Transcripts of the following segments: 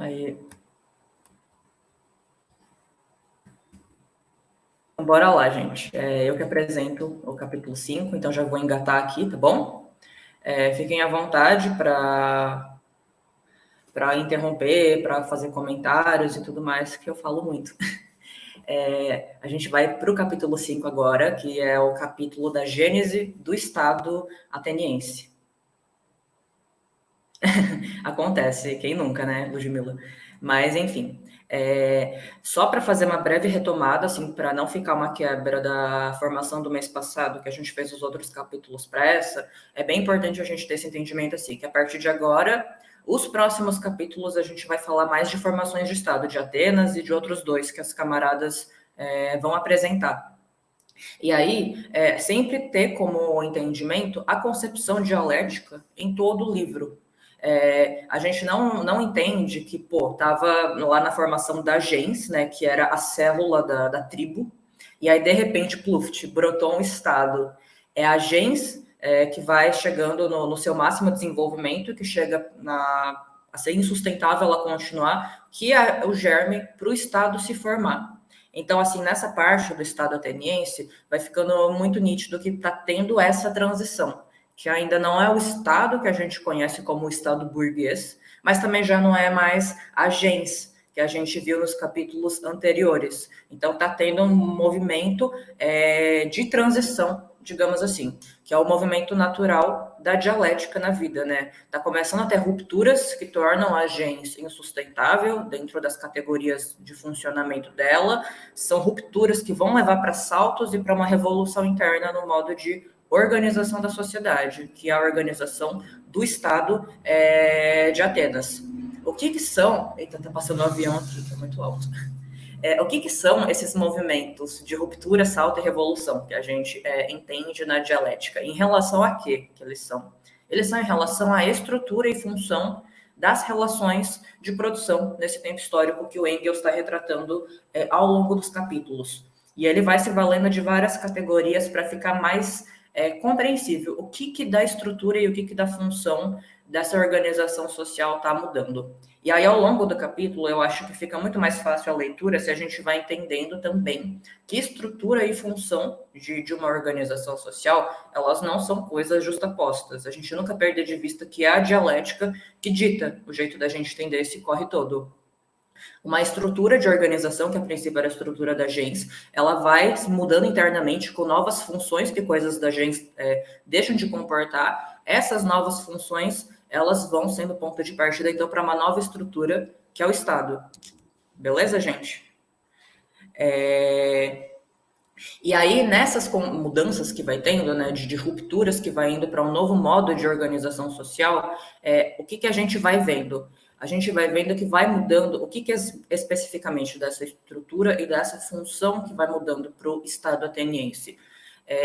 Aí. Bora lá, gente. Eu que apresento o capítulo 5, então já vou engatar aqui, tá bom? Fiquem à vontade para interromper, para fazer comentários e tudo mais, que eu falo muito. A gente vai para o capítulo 5 agora, que é o capítulo da Gênese do Estado ateniense. Acontece, quem nunca, né, Ludmilla? Mas, enfim, só para fazer uma breve retomada, assim, para não ficar uma quebra da formação do mês passado, que a gente fez os outros capítulos para essa, é bem importante a gente ter esse entendimento, assim, que a partir de agora, os próximos capítulos a gente vai falar mais de formações de Estado, de Atenas e de outros dois que as camaradas vão apresentar. E aí, sempre ter como entendimento a concepção dialética em todo o livro. A gente não entende que, estava lá na formação da gens, né, que era a célula da tribo, e aí, de repente, pluft, brotou um estado. É a gens que vai chegando no seu máximo desenvolvimento, que chega a ser insustentável ela continuar, que é o germe para o estado se formar. Então, assim, nessa parte do Estado ateniense, vai ficando muito nítido que está tendo essa transição, que ainda não é o Estado que a gente conhece como o Estado burguês, mas também já não é mais a gens, que a gente viu nos capítulos anteriores. Então, está tendo um movimento de transição, digamos assim, que é o movimento natural da dialética na vida, né? Está começando a ter rupturas que tornam a gens insustentável dentro das categorias de funcionamento dela, são rupturas que vão levar para saltos e para uma revolução interna no modo de organização da sociedade, que é a organização do Estado de Atenas. O que são... Eita, tá passando um avião aqui, que é muito alto. O que são esses movimentos de ruptura, salto e revolução que a gente entende na dialética? Em relação a quê que eles são? Eles são em relação à estrutura e função das relações de produção nesse tempo histórico que o Engels está retratando ao longo dos capítulos. E ele vai se valendo de várias categorias para ficar mais compreensível o que da estrutura e o que da função dessa organização social está mudando. E aí, ao longo do capítulo, eu acho que fica muito mais fácil a leitura se a gente vai entendendo também que estrutura e função de uma organização social, elas não são coisas justapostas. A gente nunca perde de vista que é a dialética que dita o jeito da gente entender esse corre todo. Uma estrutura de organização, que a princípio era a estrutura da gens, ela vai mudando internamente com novas funções que coisas da gens deixam de comportar. Essas novas funções, elas vão sendo ponto de partida, então, para uma nova estrutura, que é o Estado. Beleza, gente? E aí, nessas mudanças que vai tendo, né, de rupturas que vai indo para um novo modo de organização social, o que a gente vai vendo? A gente vai vendo que vai mudando, o que é especificamente dessa estrutura e dessa função que vai mudando para o Estado ateniense.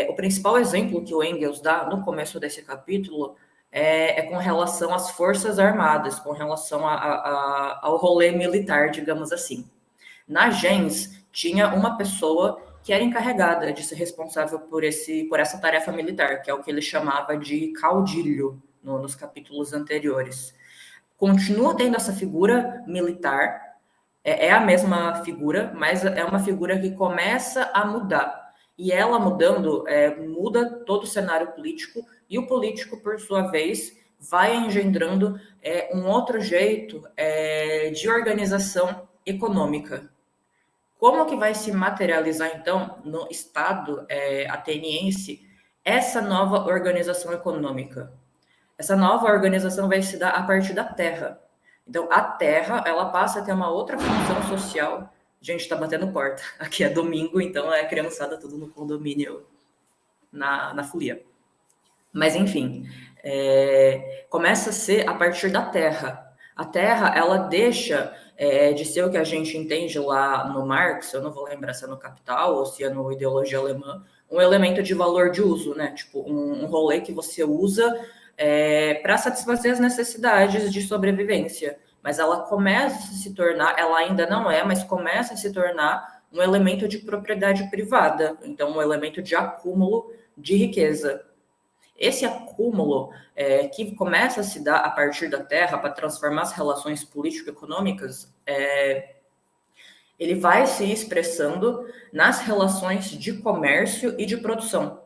O principal exemplo que o Engels dá no começo desse capítulo é com relação às forças armadas, com relação ao rolê militar, digamos assim. Na gens, tinha uma pessoa que era encarregada de ser responsável por essa tarefa militar, que é o que ele chamava de caudilho nos capítulos anteriores. Continua tendo essa figura militar, é a mesma figura, mas é uma figura que começa a mudar. E ela mudando, muda todo o cenário político, e o político, por sua vez, vai engendrando um outro jeito de organização econômica. Como que vai se materializar, então, no Estado ateniense, essa nova organização econômica? Essa nova organização vai se dar a partir da terra. Então, a terra, ela passa a ter uma outra função social. Gente, tá batendo porta. Aqui é domingo, então é criançada tudo no condomínio, na folia. Mas, enfim, começa a ser a partir da terra. A terra, ela deixa de ser o que a gente entende lá no Marx, eu não vou lembrar se é no Capital ou se é no Ideologia Alemã, um elemento de valor de uso, né? Tipo, um rolê que você usa para satisfazer as necessidades de sobrevivência. Mas ela começa a se tornar, ela ainda não é, mas começa a se tornar um elemento de propriedade privada, então um elemento de acúmulo de riqueza. Esse acúmulo que começa a se dar a partir da terra para transformar as relações político-econômicas, ele vai se expressando nas relações de comércio e de produção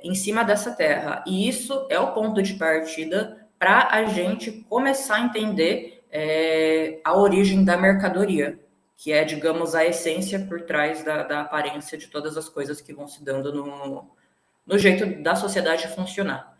em cima dessa terra. E isso é o ponto de partida para a gente começar a entender a origem da mercadoria, que é, digamos, a essência por trás da aparência de todas as coisas que vão se dando no jeito da sociedade funcionar.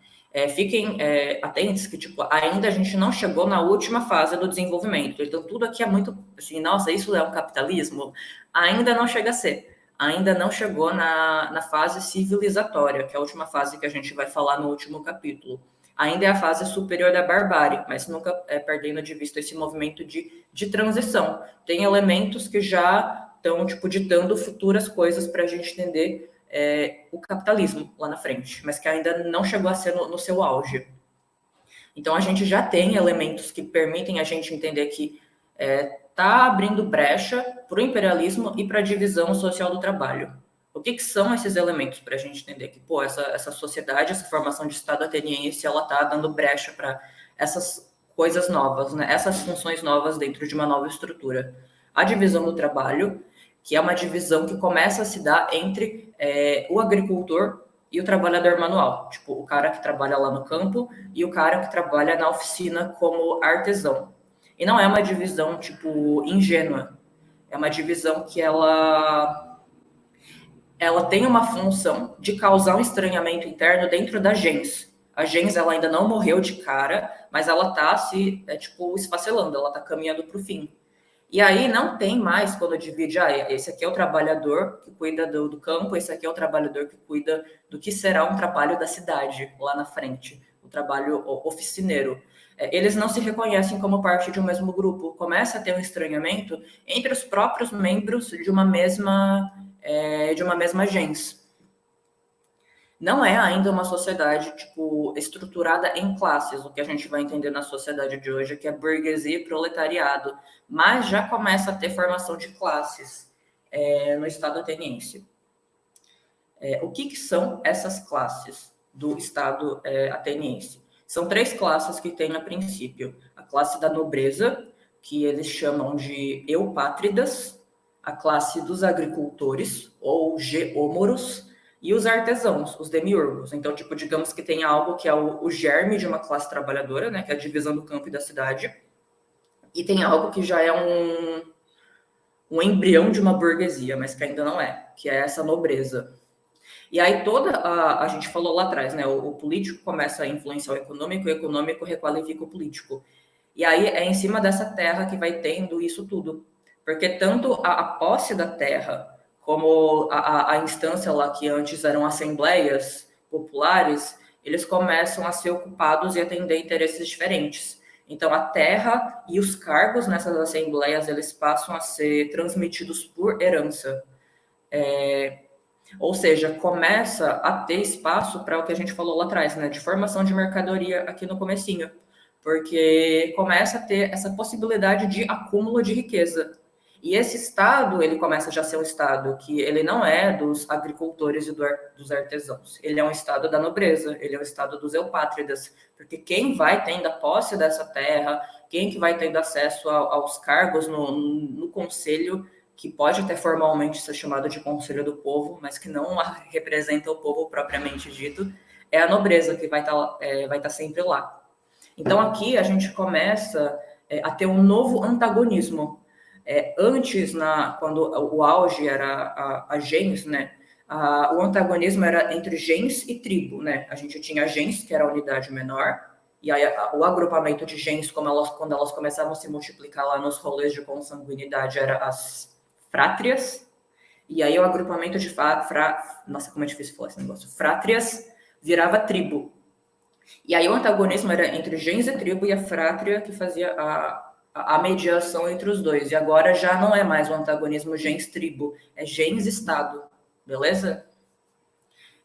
Fiquem atentos que, tipo, ainda a gente não chegou na última fase do desenvolvimento. Então, tudo aqui é muito, assim, nossa, isso é um capitalismo? Ainda não chega a ser. Ainda não chegou na fase civilizatória, que é a última fase que a gente vai falar no último capítulo. Ainda é a fase superior da barbárie, mas nunca perdendo de vista esse movimento de transição. Tem elementos que já estão, tipo, ditando futuras coisas para a gente entender o capitalismo lá na frente, mas que ainda não chegou a ser no seu auge. Então, a gente já tem elementos que permitem a gente entender que está abrindo brecha para o imperialismo e para a divisão social do trabalho. O que são esses elementos para a gente entender que, pô, essa sociedade, essa formação de Estado ateniense, ela está dando brecha para essas coisas novas, né? Essas funções novas dentro de uma nova estrutura. A divisão do trabalho, que é uma divisão que começa a se dar entre o agricultor e o trabalhador manual, tipo, o cara que trabalha lá no campo e o cara que trabalha na oficina como artesão. E não é uma divisão, tipo, ingênua. É uma divisão que ela tem uma função de causar um estranhamento interno dentro da gens. A gens, ela ainda não morreu de cara, mas ela tá se, tipo, esfacelando, ela tá caminhando para o fim. E aí não tem mais quando divide, esse aqui é o trabalhador que cuida do campo, esse aqui é o trabalhador que cuida do que será um trabalho da cidade lá na frente, o trabalho oficineiro. Eles não se reconhecem como parte de um mesmo grupo. Começa a ter um estranhamento entre os próprios membros de uma mesma gens. Não é ainda uma sociedade, tipo, estruturada em classes, o que a gente vai entender na sociedade de hoje, que é burguesia e proletariado, mas já começa a ter formação de classes no Estado ateniense. O que são essas classes do Estado ateniense? São 3 classes que tem a princípio. A classe da nobreza, que eles chamam de eupátridas, a classe dos agricultores, ou geômoros, e os artesãos, os demiurgos. Então, tipo, digamos que tem algo que é o germe de uma classe trabalhadora, né, que é a divisão do campo e da cidade, e tem algo que já é um embrião de uma burguesia, mas que ainda não é, que é essa nobreza. E aí a gente falou lá atrás, né, o político começa a influenciar o econômico requalifica o político. E aí é em cima dessa terra que vai tendo isso tudo. Porque tanto a posse da terra como a instância lá que antes eram assembleias populares, eles começam a ser ocupados e atender interesses diferentes. Então, a terra e os cargos nessas assembleias, eles passam a ser transmitidos por herança. Ou seja, começa a ter espaço para o que a gente falou lá atrás, né, de formação de mercadoria aqui no comecinho, porque começa a ter essa possibilidade de acúmulo de riqueza. E esse estado, ele começa já a ser um estado que ele não é dos agricultores e dos artesãos, ele é um estado da nobreza, ele é um estado dos eupátridas, porque quem vai tendo a posse dessa terra, quem que vai tendo acesso aos cargos no conselho, que pode até formalmente ser chamado de Conselho do Povo, mas que não representa o povo propriamente dito, é a nobreza que vai estar sempre lá. Então aqui a gente começa a ter um novo antagonismo. Antes, quando o auge era a gens, né, o antagonismo era entre gens e tribo, né? A gente tinha a gens, que era a unidade menor, e aí o agrupamento de gens, quando elas começavam a se multiplicar lá nos rolês de consanguinidade, era as frátrias, e aí o agrupamento de nossa, como é difícil falar esse negócio, frátrias virava tribo. E aí o antagonismo era entre gens e tribo, e a frátria que fazia a mediação entre os dois. E agora já não é mais o antagonismo gens-tribo, é gens-estado, beleza?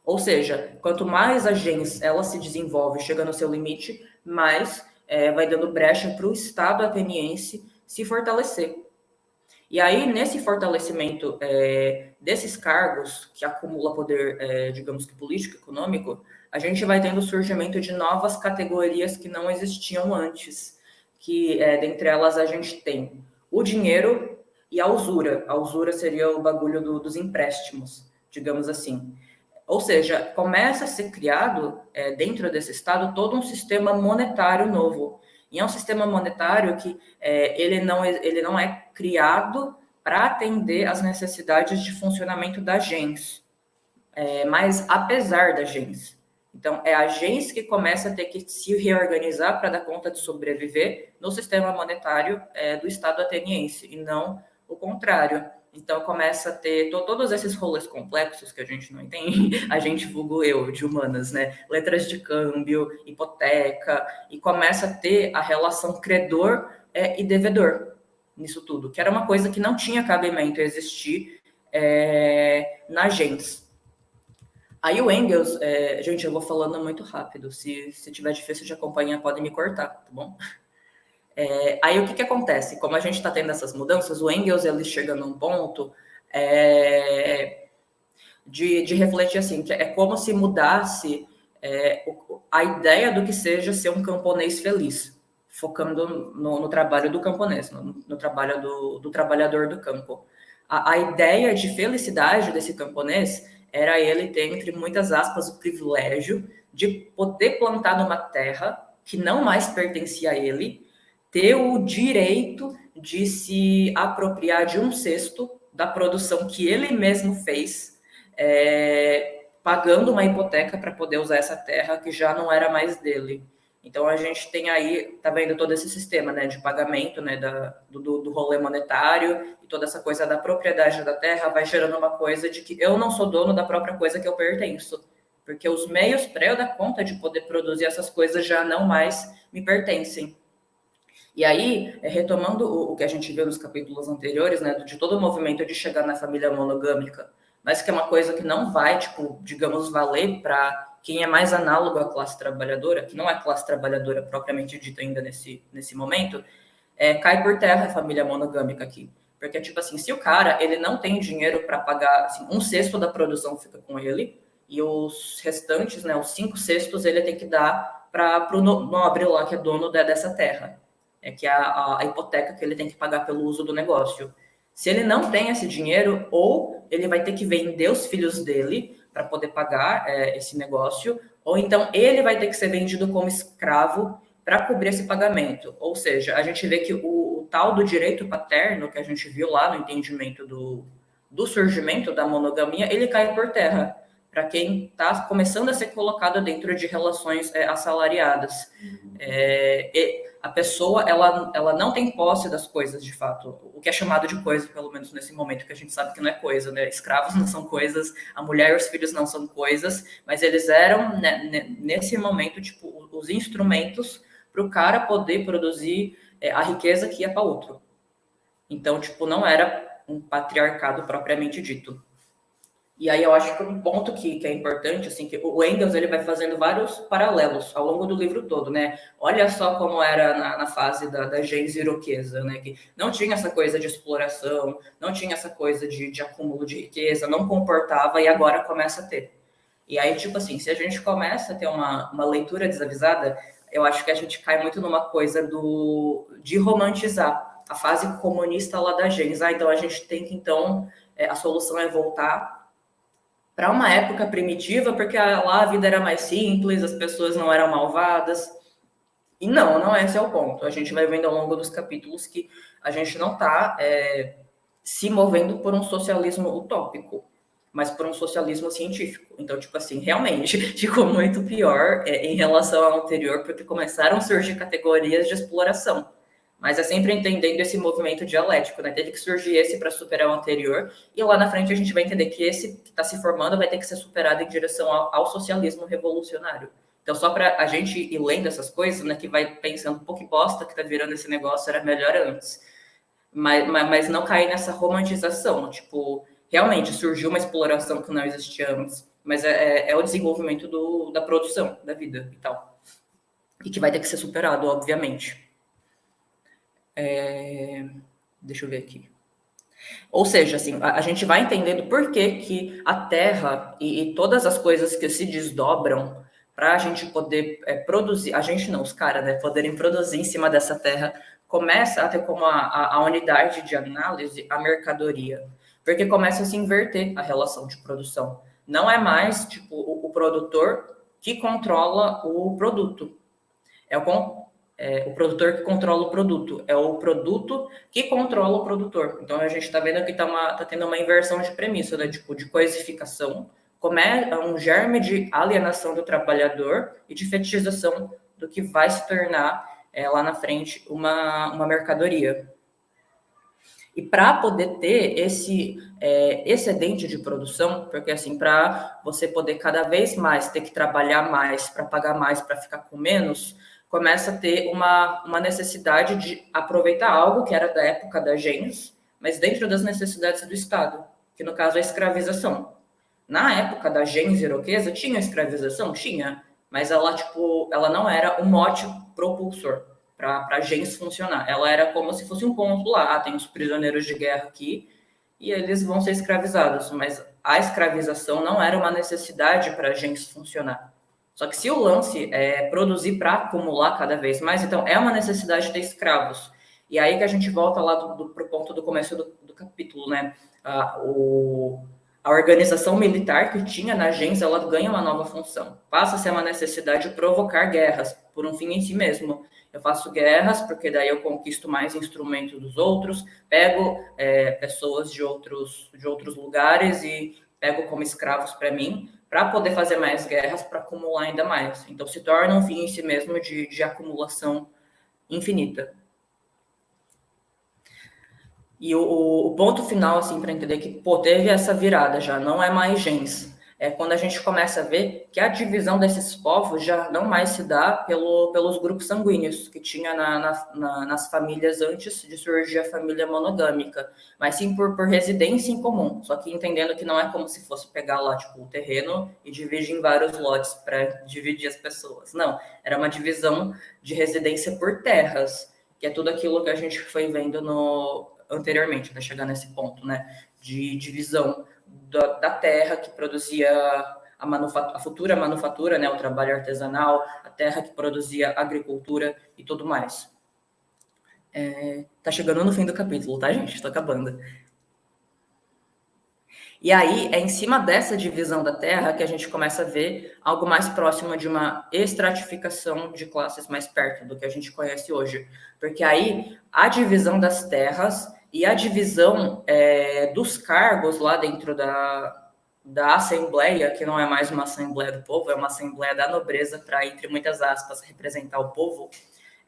Ou seja, quanto mais a gens ela se desenvolve, chega no seu limite, mais vai dando brecha para o Estado ateniense se fortalecer. E aí, nesse fortalecimento desses cargos, que acumula poder, digamos que político, econômico, a gente vai tendo o surgimento de novas categorias que não existiam antes, que dentre elas a gente tem o dinheiro e a usura. A usura seria o bagulho dos empréstimos, digamos assim. Ou seja, começa a ser criado dentro desse Estado todo um sistema monetário novo. E é um sistema monetário que ele não é criado para atender às necessidades de funcionamento da gens, mas apesar da gens. Então, é a gens que começa a ter que se reorganizar para dar conta de sobreviver no sistema monetário do Estado ateniense, e não o contrário. Então, começa a ter todos esses rolês complexos que a gente não entende, a gente vulgo eu, de humanas, né? Letras de câmbio, hipoteca, e começa a ter a relação credor e devedor nisso tudo, que era uma coisa que não tinha cabimento existir na gens. Aí o Engels, gente, eu vou falando muito rápido, se tiver difícil de acompanhar, podem me cortar, tá bom? Aí o que acontece? Como a gente está tendo essas mudanças, o Engels ele chega num ponto de refletir assim, que é como se mudasse a ideia do que seja ser um camponês feliz, focando no trabalho do camponês, no trabalho do trabalhador do campo. A ideia de felicidade desse camponês era ele ter, entre muitas aspas, o privilégio de poder plantar numa terra que não mais pertencia a ele, ter o direito de se apropriar de um sexto da produção que ele mesmo fez, pagando uma hipoteca para poder usar essa terra que já não era mais dele. Então a gente tem aí, tá vendo todo esse sistema, né, de pagamento, né, do rolê monetário e toda essa coisa da propriedade da terra vai gerando uma coisa de que eu não sou dono da própria coisa que eu pertenço, porque os meios para eu dar conta de poder produzir essas coisas já não mais me pertencem. E aí, retomando o que a gente viu nos capítulos anteriores, né, de todo o movimento de chegar na família monogâmica, mas que é uma coisa que não vai, tipo, digamos, valer para quem é mais análogo à classe trabalhadora, que não é classe trabalhadora propriamente dita ainda nesse momento, cai por terra a família monogâmica aqui. Porque, tipo assim, se o cara ele não tem dinheiro para pagar, assim, um sexto da produção fica com ele, e os restantes, né, os 5/6, ele tem que dar para o nobre lá, que é dono dessa terra, que é a hipoteca que ele tem que pagar pelo uso do negócio. Se ele não tem esse dinheiro, ou ele vai ter que vender os filhos dele para poder pagar esse negócio, ou então ele vai ter que ser vendido como escravo para cobrir esse pagamento. Ou seja, a gente vê que o tal do direito paterno, que a gente viu lá no entendimento do surgimento da monogamia, ele cai por terra para quem está começando a ser colocado dentro de relações assalariadas. A pessoa, ela não tem posse das coisas, de fato. O que é chamado de coisa, pelo menos nesse momento, que a gente sabe que não é coisa, né? Escravos não são coisas, a mulher e os filhos não são coisas, mas eles eram, né, nesse momento, tipo, os instrumentos para o cara poder produzir a riqueza que ia para outro. Então, tipo, não era um patriarcado propriamente dito. E aí eu acho que um ponto que é importante, assim, que o Engels ele vai fazendo vários paralelos ao longo do livro todo, né? Olha só como era na fase da gens iroquesa, né? Que não tinha essa coisa de exploração, não tinha essa coisa de acúmulo de riqueza, não comportava e agora começa a ter. E aí, tipo assim, se a gente começa a ter uma leitura desavisada, eu acho que a gente cai muito numa coisa de romantizar a fase comunista lá da gens. Então a gente tem que, então, a solução é voltar para uma época primitiva, porque lá a vida era mais simples, as pessoas não eram malvadas. E não esse é o ponto. A gente vai vendo ao longo dos capítulos que a gente não está se movendo por um socialismo utópico, mas por um socialismo científico. Então, tipo assim, realmente ficou muito pior em relação ao anterior, porque começaram a surgir categorias de exploração. Mas é sempre entendendo esse movimento dialético, né? Teve que surgir esse para superar o anterior, e lá na frente a gente vai entender que esse que está se formando vai ter que ser superado em direção ao socialismo revolucionário. Então, só para a gente ir lendo essas coisas, né, que vai pensando, pô, que bosta que tá virando esse negócio, era melhor antes. Mas não cair nessa romantização, tipo, realmente surgiu uma exploração que não existia antes, mas é o desenvolvimento da produção, da vida e tal. E que vai ter que ser superado, obviamente. Deixa eu ver aqui. Ou seja, assim, a gente vai entendendo por que a Terra e todas as coisas que se desdobram para a gente poder produzir, a gente não, os caras, né, poderem produzir em cima dessa terra, começa a ter como a unidade de análise a mercadoria, porque começa a se inverter a relação de produção. Não é mais tipo o produtor que controla o produto, o produtor que controla o produto, é o produto que controla o produtor. Então a gente está vendo que tá tendo uma inversão de premissa, né? Tipo, de coisificação, como é um germe de alienação do trabalhador e de fetichização do que vai se tornar lá na frente uma mercadoria. E para poder ter esse excedente de produção, porque assim, para você poder cada vez mais ter que trabalhar mais, para pagar mais, para ficar com menos, começa a ter uma necessidade de aproveitar algo que era da época da gens, mas dentro das necessidades do Estado, que no caso é a escravização. Na época da gens iroquesa, tinha escravização? Tinha, mas ela não era o mote propulsor para a gens funcionar. Ela era como se fosse um ponto lá, tem os prisioneiros de guerra aqui, e eles vão ser escravizados, mas a escravização não era uma necessidade para a gens funcionar. Só que se o lance é produzir para acumular cada vez mais, então é uma necessidade de ter escravos. E aí que a gente volta lá pro ponto do começo do capítulo, né? A organização militar que tinha na gens, ela ganha uma nova função. Passa a ser uma necessidade de provocar guerras por um fim em si mesmo. Eu faço guerras porque daí eu conquisto mais instrumentos dos outros, pego pessoas de outros lugares e pego como escravos para mim, para poder fazer mais guerras, para acumular ainda mais. Então se torna um fim em si mesmo de acumulação infinita. E o ponto final, assim, para entender que, teve essa virada já, não é mais gens. É quando a gente começa a ver que a divisão desses povos já não mais se dá pelos grupos sanguíneos que tinha nas famílias antes de surgir a família monogâmica, mas sim por residência em comum. Só que entendendo que não é como se fosse pegar lá, tipo, o terreno e dividir em vários lotes para dividir as pessoas. Não, era uma divisão de residência por terras, que é tudo aquilo que a gente foi vendo anteriormente, até chegar nesse ponto, né, de divisão da terra que produzia a futura manufatura, né, o trabalho artesanal, a terra que produzia agricultura e tudo mais. Tá chegando no fim do capítulo, tá, gente? Tô acabando. E aí, é em cima dessa divisão da terra que a gente começa a ver algo mais próximo de uma estratificação de classes mais perto do que a gente conhece hoje. Porque aí, a divisão das terras e a divisão dos cargos lá dentro da Assembleia, que não é mais uma Assembleia do Povo, é uma Assembleia da Nobreza, para, entre muitas aspas, representar o povo,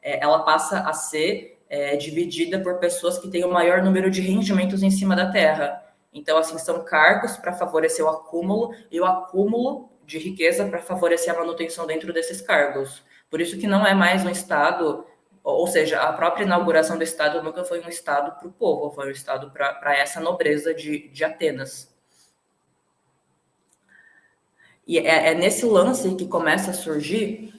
ela passa a ser dividida por pessoas que têm o maior número de rendimentos em cima da terra. Então, assim, são cargos para favorecer o acúmulo e o acúmulo de riqueza para favorecer a manutenção dentro desses cargos. Por isso que não é mais um Estado, ou seja, a própria inauguração do Estado nunca foi um Estado para o povo, foi um Estado para essa nobreza de Atenas. E é nesse lance que começa a surgir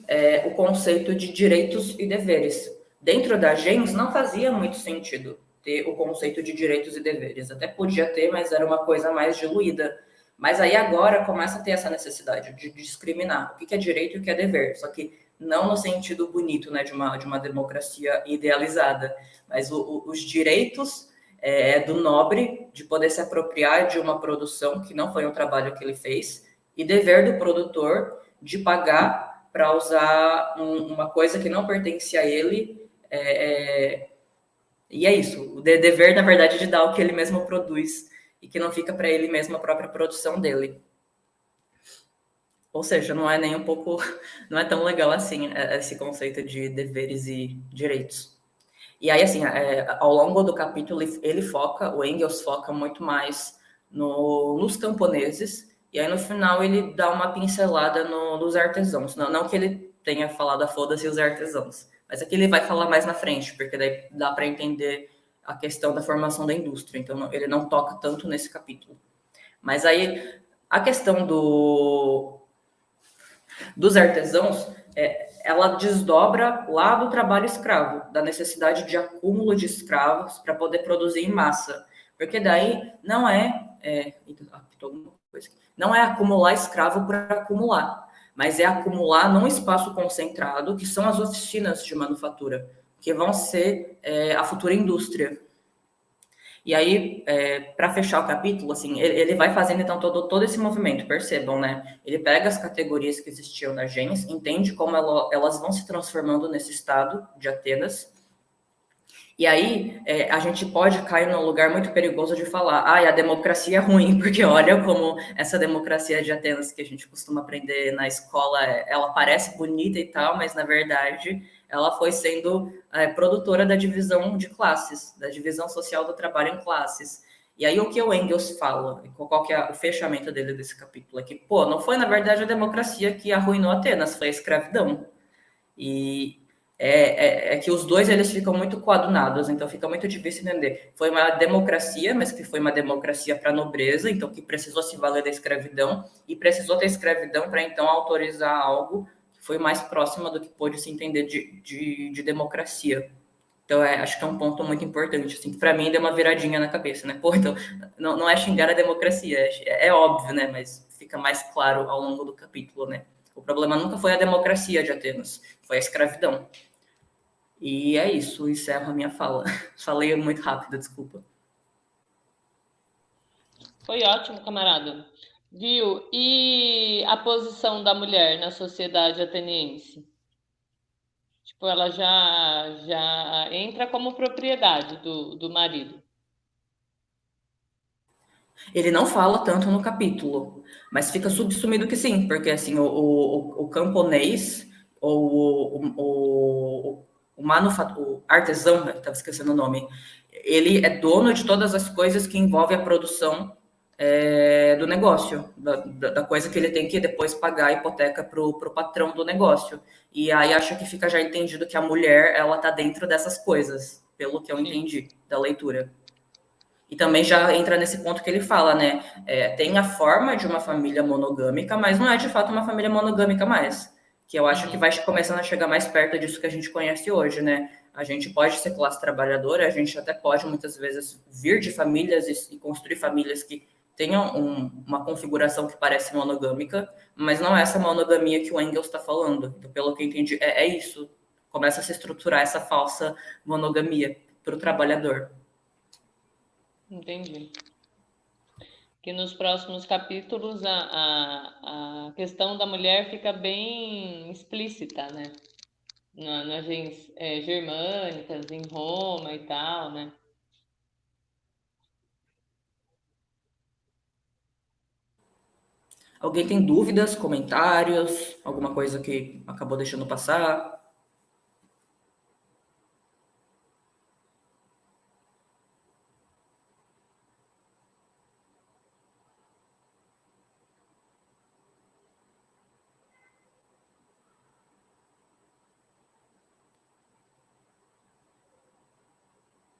o conceito de direitos e deveres. Dentro da gens não fazia muito sentido ter o conceito de direitos e deveres. Até podia ter, mas era uma coisa mais diluída. Mas aí agora começa a ter essa necessidade de discriminar o que é direito e o que é dever. Só que não no sentido bonito, né, de uma democracia idealizada, mas os direitos do nobre de poder se apropriar de uma produção que não foi um trabalho que ele fez, e dever do produtor de pagar para usar uma coisa que não pertence a ele. E é isso. O dever, na verdade, de dar o que ele mesmo produz e que não fica para ele mesmo a própria produção dele. Ou seja, não é nem um pouco, não é tão legal assim esse conceito de deveres e direitos. E aí, assim, ao longo do capítulo, o Engels foca muito mais nos camponeses, e aí no final ele dá uma pincelada nos artesãos. Não que ele tenha falado a foda-se os artesãos, mas aqui ele vai falar mais na frente, porque daí dá para entender a questão da formação da indústria. Então ele não toca tanto nesse capítulo. Mas aí a questão dos artesãos, ela desdobra lá do trabalho escravo, da necessidade de acúmulo de escravos para poder produzir em massa. Porque daí não é acumular escravo por acumular, mas é acumular num espaço concentrado, que são as oficinas de manufatura, que vão ser a futura indústria. E aí, para fechar o capítulo, assim, ele vai fazendo então todo esse movimento, percebam, né? Ele pega as categorias que existiam na gens, entende como elas vão se transformando nesse estado de Atenas. E aí, a gente pode cair num lugar muito perigoso de falar, a democracia é ruim, porque olha como essa democracia de Atenas que a gente costuma aprender na escola, ela parece bonita e tal, mas na verdade ela foi sendo produtora da divisão de classes, da divisão social do trabalho em classes. E aí o que o Engels fala, qual que é o fechamento dele desse capítulo aqui? Pô, não foi na verdade a democracia que arruinou Atenas, foi a escravidão. E é que os dois eles ficam muito coadunados, então fica muito difícil entender. Foi uma democracia, mas que foi uma democracia para a nobreza, então que precisou se valer da escravidão, e precisou ter escravidão para então autorizar algo que foi mais próximo do que pôde se entender de democracia. Então, acho que é um ponto muito importante, assim, que para mim deu uma viradinha na cabeça, né? Pô, então, não é xingar a democracia, é óbvio, né? Mas fica mais claro ao longo do capítulo, né? O problema nunca foi a democracia de Atenas, foi a escravidão. E é isso, encerro a minha fala. Falei muito rápido, desculpa. Foi ótimo, camarada. Viu? E a posição da mulher na sociedade ateniense? Tipo, ela já entra como propriedade do marido. Ele não fala tanto no capítulo, mas fica subsumido que sim, porque assim, o camponês, ou o artesão, né, estava esquecendo o nome, ele é dono de todas as coisas que envolvem a produção do negócio, da coisa que ele tem que depois pagar a hipoteca para o patrão do negócio. E aí acho que fica já entendido que a mulher, ela tá dentro dessas coisas, pelo que eu entendi da leitura. E também já entra nesse ponto que ele fala, né? Tem a forma de uma família monogâmica, mas não é de fato uma família monogâmica mais. Que eu acho que vai começando a chegar mais perto disso que a gente conhece hoje, né? A gente pode ser classe trabalhadora, a gente até pode muitas vezes vir de famílias e construir famílias que tenham uma configuração que parece monogâmica, mas não é essa monogamia que o Engels está falando. Então, pelo que eu entendi, é isso. Começa a se estruturar essa falsa monogamia para o trabalhador. Entendi. Que nos próximos capítulos a questão da mulher fica bem explícita, né? Nas gens germânicas, em Roma e tal, né? Alguém tem dúvidas, comentários, alguma coisa que acabou deixando passar?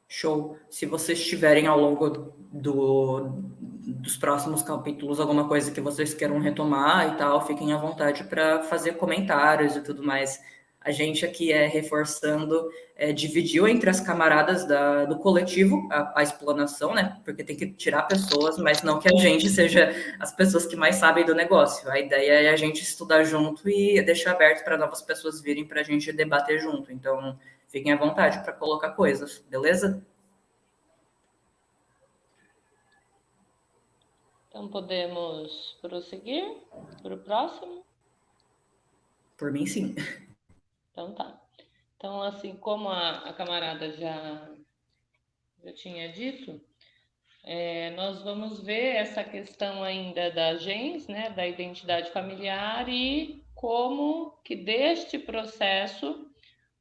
Show. Se vocês tiverem ao longo dos próximos capítulos alguma coisa que vocês queiram retomar e tal, fiquem à vontade para fazer comentários e tudo mais. A gente aqui reforçando, dividiu entre as camaradas do coletivo a explanação, né? Porque tem que tirar pessoas, mas não que a gente seja as pessoas que mais sabem do negócio. A ideia é a gente estudar junto e deixar aberto para novas pessoas virem para a gente debater junto. Então, fiquem à vontade para colocar coisas, beleza? Então podemos prosseguir para o próximo? Por mim, sim. Então tá. Então, assim como a camarada já tinha dito, nós vamos ver essa questão ainda da gens, né, da identidade familiar e como que deste processo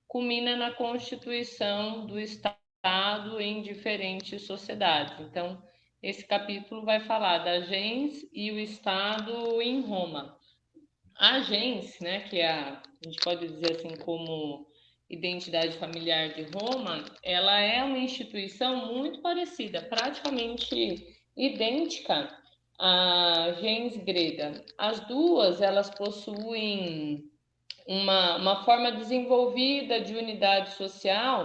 culmina na constituição do Estado em diferentes sociedades. Então, esse capítulo vai falar da gens e o Estado em Roma. A gens, né, que é a gente pode dizer assim como identidade familiar de Roma, ela é uma instituição muito parecida, praticamente idêntica à gens grega. As duas, elas possuem uma forma desenvolvida de unidade social,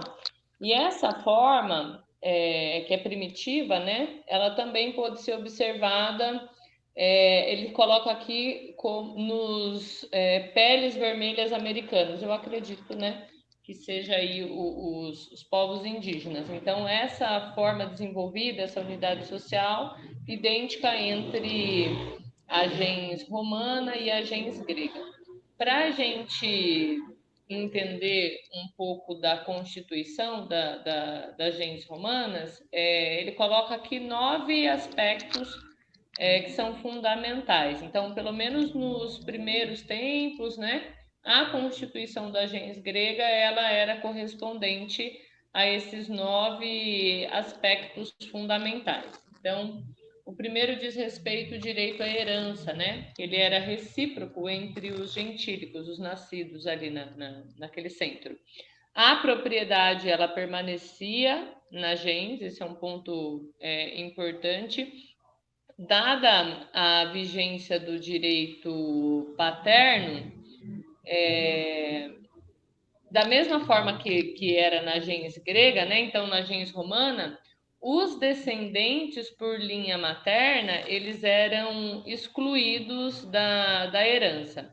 e essa forma, que é primitiva, né, ela também pode ser observada ele coloca aqui nos peles vermelhas americanos. Eu acredito, né, que seja aí os povos indígenas. Então, essa forma desenvolvida, essa unidade social, idêntica entre a gens romana e a gens grega. Para a gente entender um pouco da constituição das gens romanas, ele coloca aqui 9 aspectos que são fundamentais. Então, pelo menos nos primeiros tempos, né, a constituição da gens grega ela era correspondente a esses 9 aspectos fundamentais. Então, o primeiro diz respeito ao direito à herança, né? Ele era recíproco entre os gentílicos, os nascidos ali naquele centro. A propriedade ela permanecia na gens, esse é um ponto importante. Dada a vigência do direito paterno, da mesma forma que era na gens grega, né? Então na gens romana, os descendentes por linha materna eles eram excluídos da herança.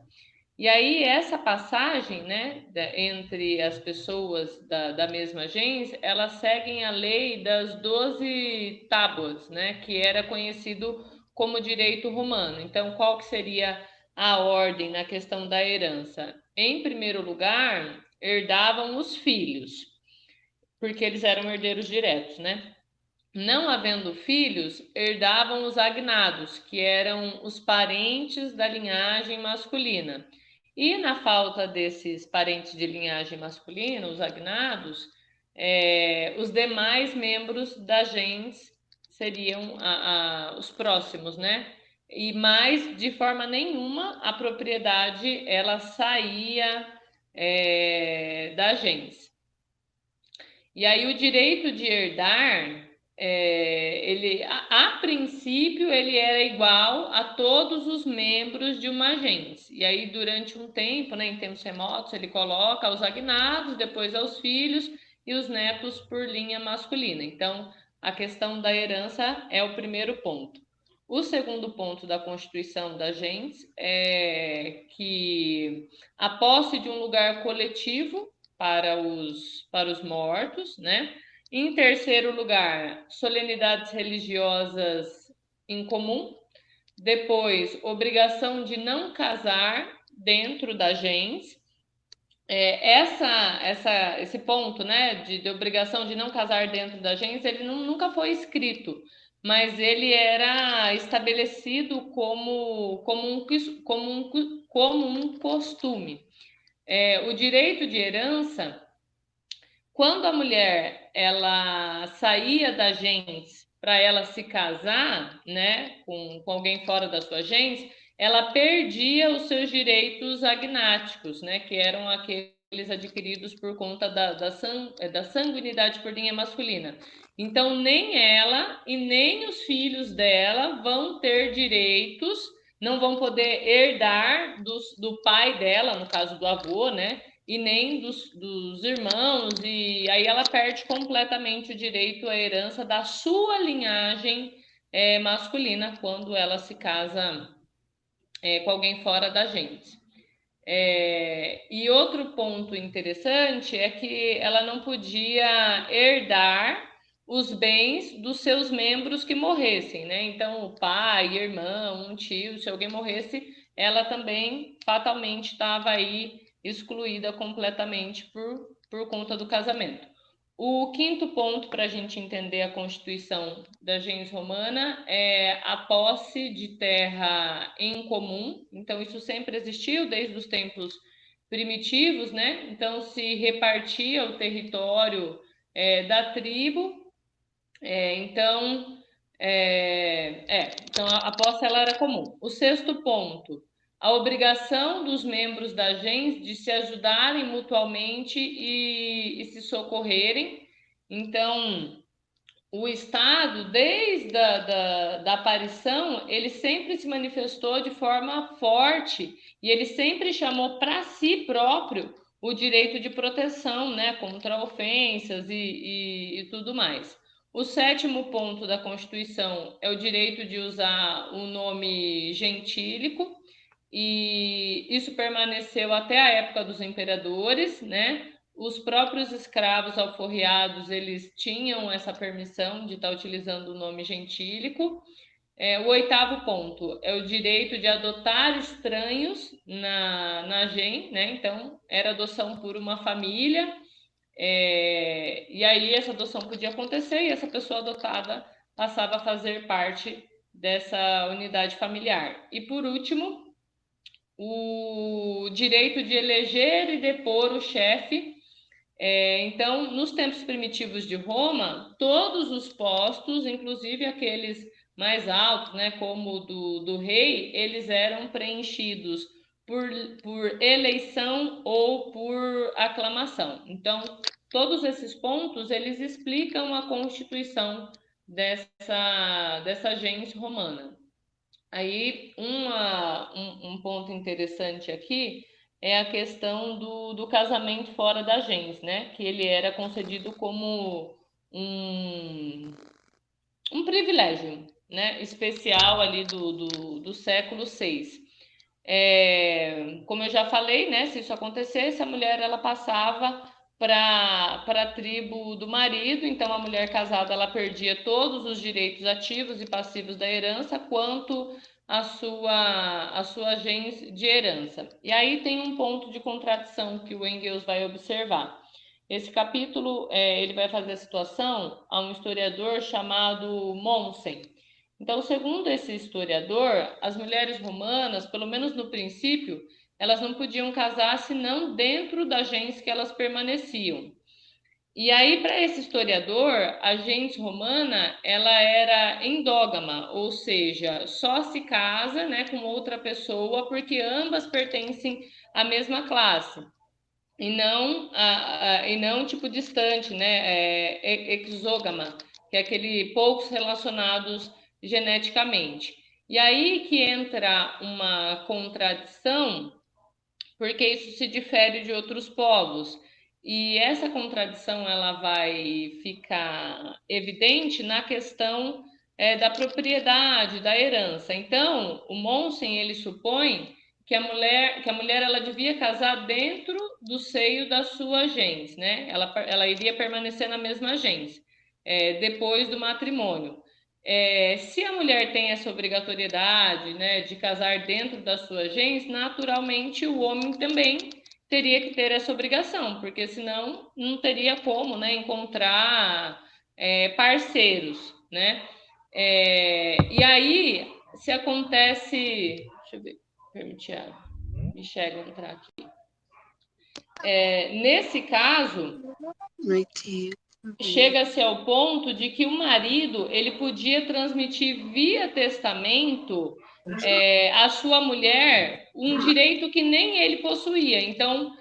E aí essa passagem, né, entre as pessoas da mesma gens, elas seguem a lei das 12 tábuas, né, que era conhecido como direito romano. Então, qual que seria a ordem na questão da herança? Em primeiro lugar, herdavam os filhos, porque eles eram herdeiros diretos, né? Não havendo filhos, herdavam os agnados, que eram os parentes da linhagem masculina. E na falta desses parentes de linhagem masculina, os agnados, os demais membros da gens seriam os próximos, né? E mais, de forma nenhuma, a propriedade ela saía da gens. E aí o direito de herdar, ele, a princípio, ele era igual a todos os membros de uma gens. E aí, durante um tempo, né, em tempos remotos, ele coloca aos agnados, depois aos filhos e os netos por linha masculina. Então, a questão da herança é o primeiro ponto. O segundo ponto da constituição da gens é que a posse de um lugar coletivo para os mortos, né? Em terceiro lugar, solenidades religiosas em comum. Depois, obrigação de não casar dentro da gens. Esse ponto, né, de obrigação de não casar dentro da gens, ele nunca foi escrito, mas ele era estabelecido como um costume. O direito de herança, quando a mulher ela saía da gens para ela se casar, né, com alguém fora da sua gens, ela perdia os seus direitos agnáticos, né, que eram aqueles adquiridos por conta da sanguinidade por linha masculina. Então, nem ela e nem os filhos dela vão ter direitos, não vão poder herdar do pai dela, no caso do avô, né, e nem dos irmãos, e aí ela perde completamente o direito à herança da sua linhagem masculina quando ela se casa com alguém fora da gens. E outro ponto interessante é que ela não podia herdar os bens dos seus membros que morressem, né? Então, o pai, irmão, um tio, se alguém morresse, ela também fatalmente estava aí excluída completamente por conta do casamento. O quinto ponto para a gente entender a constituição da gens romana é a posse de terra em comum. Então, isso sempre existiu desde os tempos primitivos, né? Então, se repartia o território da tribo. Então, a posse ela era comum. O sexto ponto, a obrigação dos membros da gens de se ajudarem mutuamente e se socorrerem. Então, o Estado, desde da aparição, ele sempre se manifestou de forma forte e ele sempre chamou para si próprio o direito de proteção, né, contra ofensas e tudo mais. O 7º ponto da Constituição é o direito de usar o nome gentílico, e isso permaneceu até a época dos imperadores, né? Os próprios escravos alforriados, eles tinham essa permissão de estar utilizando o nome gentílico. O 8º ponto é o direito de adotar estranhos na gen, né? Então, era adoção por uma família, e aí essa adoção podia acontecer e essa pessoa adotada passava a fazer parte dessa unidade familiar. E por último, o direito de eleger e depor o chefe. Então, nos tempos primitivos de Roma, todos os postos, inclusive aqueles mais altos, né, como o do rei, eles eram preenchidos por eleição ou por aclamação. Então, todos esses pontos, eles explicam a constituição dessa gens romana. Aí, um ponto interessante aqui é a questão do casamento fora da gens, né? Que ele era concedido como um privilégio, né? Especial ali do século VI. Como eu já falei, né? Se isso acontecesse, a mulher ela passava para a tribo do marido. Então, a mulher casada ela perdia todos os direitos ativos e passivos da herança, quanto a sua gens de herança. E aí tem um ponto de contradição que o Engels vai observar. Esse capítulo ele vai fazer a situação a um historiador chamado Mommsen. Então, segundo esse historiador, as mulheres romanas, pelo menos no princípio, elas não podiam casar senão dentro da gens que elas permaneciam. E aí, para esse historiador, a gens romana ela era endógama, ou seja, só se casa, né, com outra pessoa porque ambas pertencem à mesma classe. E não tipo distante, né? Exógama, que é aquele poucos relacionados geneticamente. E aí que entra uma contradição, porque isso se difere de outros povos. E essa contradição ela vai ficar evidente na questão da propriedade, da herança. Então, o Mommsen ele supõe que a mulher ela devia casar dentro do seio da sua gens, né? Ela iria permanecer na mesma gens depois do matrimônio. Se a mulher tem essa obrigatoriedade, né, de casar dentro da sua gens, naturalmente o homem também teria que ter essa obrigação, porque senão não teria como, né, encontrar parceiros, né? E aí, se acontece... Deixa eu ver, permitir a Michelle entrar aqui. Nesse caso, chega-se ao ponto de que o marido ele podia transmitir via testamento à sua mulher um direito que nem ele possuía. Então,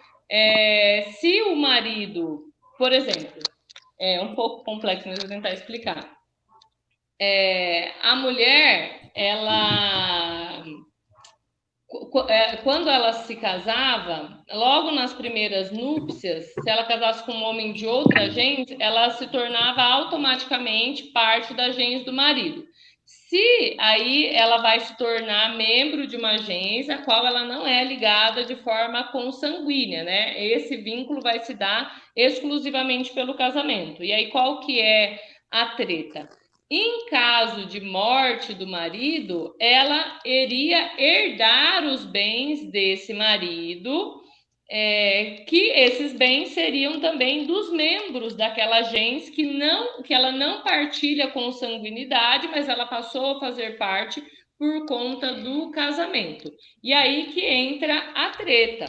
se o marido, por exemplo, é um pouco complexo, mas eu vou tentar explicar. A mulher, ela... Quando ela se casava, logo nas primeiras núpcias, se ela casasse com um homem de outra gens, ela se tornava automaticamente parte da gens do marido. Se aí ela vai se tornar membro de uma gens a qual ela não é ligada de forma consanguínea, né? Esse vínculo vai se dar exclusivamente pelo casamento. E aí qual que é a treta? Em caso de morte do marido, ela iria herdar os bens desse marido, que esses bens seriam também dos membros daquela gens que ela não partilha com sanguinidade, mas ela passou a fazer parte por conta do casamento. E aí que entra a treta.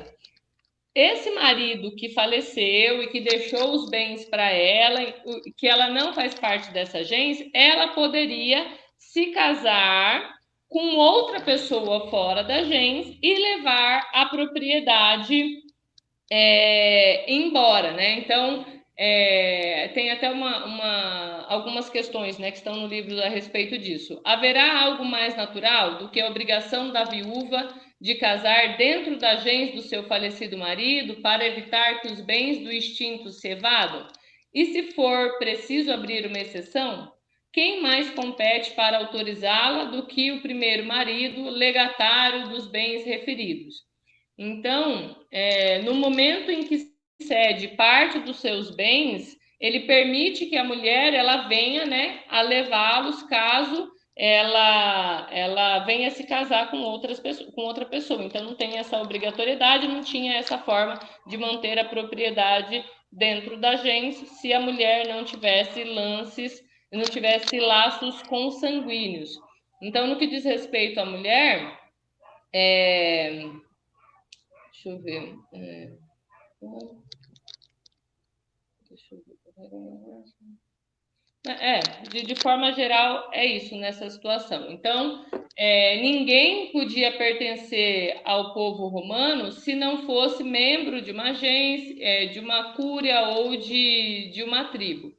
Esse marido que faleceu e que deixou os bens para ela, que ela não faz parte dessa gens, ela poderia se casar com outra pessoa fora da gens e levar a propriedade embora, né? Então, tem até algumas questões, né, que estão no livro a respeito disso. Haverá algo mais natural do que a obrigação da viúva de casar dentro da gens do seu falecido marido para evitar que os bens do extinto se evadam? E se for preciso abrir uma exceção, quem mais compete para autorizá-la do que o primeiro marido, legatário dos bens referidos? Então, no momento em que cede parte dos seus bens, ele permite que a mulher ela venha, né, a levá-los caso ela venha se casar com com outra pessoa. Então não tem essa obrigatoriedade, não tinha essa forma de manter a propriedade dentro da gens se a mulher não tivesse não tivesse laços consanguíneos. Então, no que diz respeito à mulher, deixa eu ver. Deixa eu ver. De forma geral, é isso nessa situação. Então, ninguém podia pertencer ao povo romano se não fosse membro de uma gens, de uma cúria ou de uma tribo.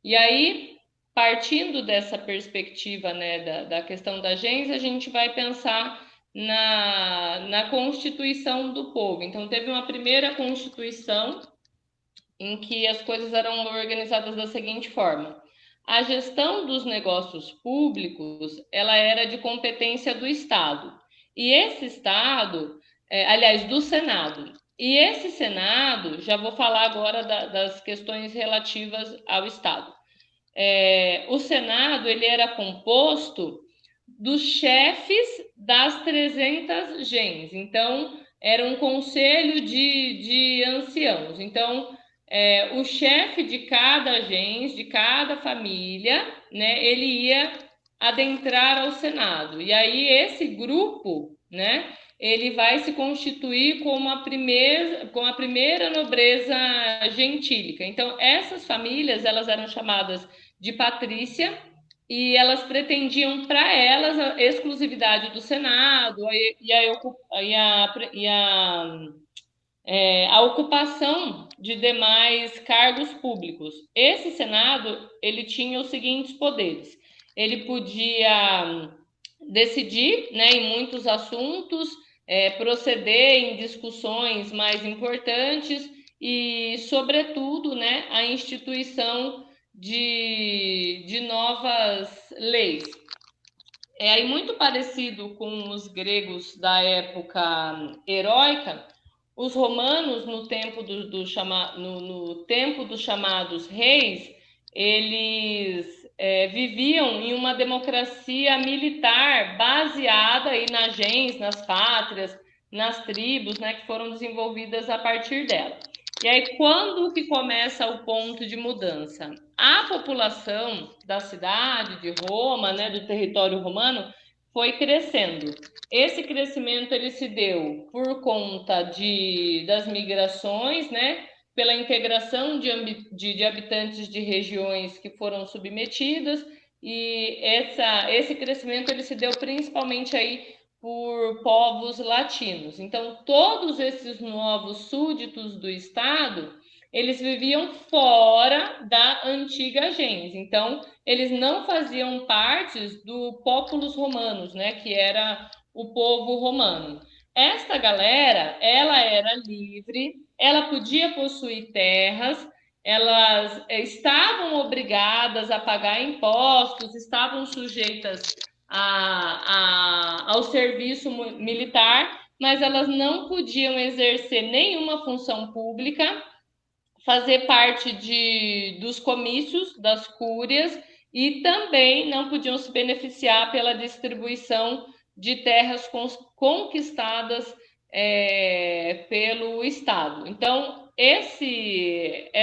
E aí, partindo dessa perspectiva, né, da questão da gens, a gente vai pensar na constituição do povo. Então, teve uma primeira constituição em que as coisas eram organizadas da seguinte forma: a gestão dos negócios públicos ela era de competência do Estado. E esse Estado, aliás, do Senado. E esse Senado, já vou falar agora das questões relativas ao Estado. O Senado ele era composto dos chefes das 300 gens. Então, era um conselho de anciãos. Então, o chefe de cada gens, de cada família, né, ele ia adentrar ao Senado. E aí esse grupo, né, ele vai se constituir como a primeira nobreza gentílica. Então, essas famílias, elas eram chamadas de patrícia, e elas pretendiam para elas a exclusividade do Senado a ocupação de demais cargos públicos. Esse Senado ele tinha os seguintes poderes: ele podia decidir, né, em muitos assuntos, proceder em discussões mais importantes e, sobretudo, né, a instituição de novas leis. Aí muito parecido com os gregos da época heróica, os romanos, no tempo no tempo dos chamados reis, eles viviam em uma democracia militar baseada aí nas gens, nas pátrias, nas tribos, né, que foram desenvolvidas a partir dela. E aí, quando que começa o ponto de mudança? A população da cidade, de Roma, né, do território romano, foi crescendo. Esse crescimento ele se deu por conta das migrações, né, pela integração de habitantes de regiões que foram submetidas, e esse crescimento ele se deu principalmente aí por povos latinos. Então, todos esses novos súditos do Estado, eles viviam fora da antiga gens. Então, eles não faziam parte do populus romanus, né, que era o povo romano. Esta galera, ela era livre, ela podia possuir terras, elas estavam obrigadas a pagar impostos, estavam sujeitas ao serviço militar, mas elas não podiam exercer nenhuma função pública, fazer parte dos comícios das cúrias e também não podiam se beneficiar pela distribuição de terras conquistadas pelo Estado. Então, esses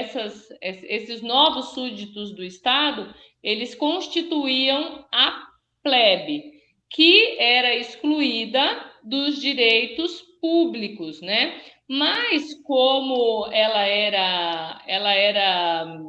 novos súditos do Estado, eles constituíam a plebe, que era excluída dos direitos públicos, né? Mas como ela era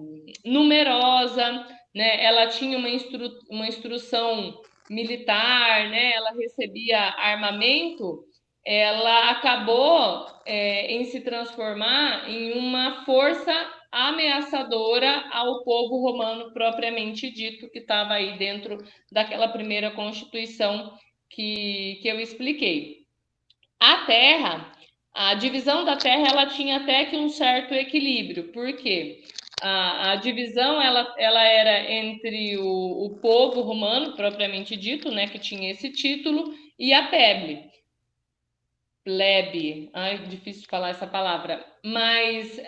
numerosa, né? Ela tinha uma instrução militar, né? Ela recebia armamento, ela acabou em se transformar em uma força ameaçadora ao povo romano propriamente dito, que estava aí dentro daquela primeira constituição que eu expliquei. A divisão da terra ela tinha até que um certo equilíbrio, porque a divisão ela era entre o povo romano, propriamente dito, né, que tinha esse título, e a plebe. Ai, difícil falar essa palavra. Mas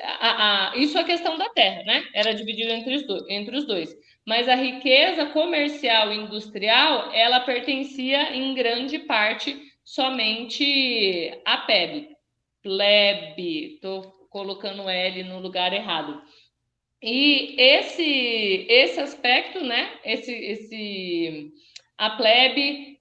isso é a questão da terra, né? Era dividido entre os dois. Mas a riqueza comercial e industrial, ela pertencia em grande parte somente à plebe. Estou colocando L no lugar errado. E esse aspecto, né? A plebe,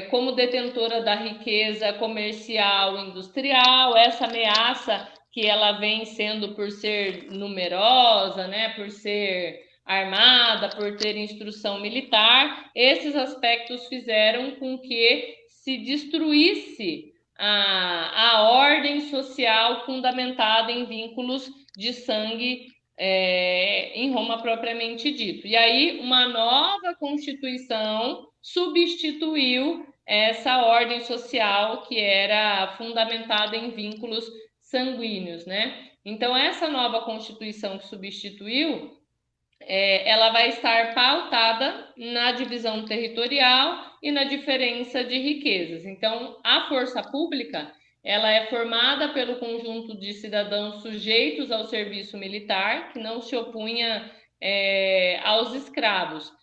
como detentora da riqueza comercial e industrial, essa ameaça que ela vem sendo por ser numerosa, né? Por ser armada, por ter instrução militar, esses aspectos fizeram com que se destruísse a ordem social fundamentada em vínculos de sangue em Roma propriamente dito. E aí, uma nova Constituição substituiu essa ordem social que era fundamentada em vínculos sanguíneos, né? Então, essa nova Constituição que substituiu, ela vai estar pautada na divisão territorial e na diferença de riquezas. Então, a força pública ela é formada pelo conjunto de cidadãos sujeitos ao serviço militar, que não se opunha aos escravos.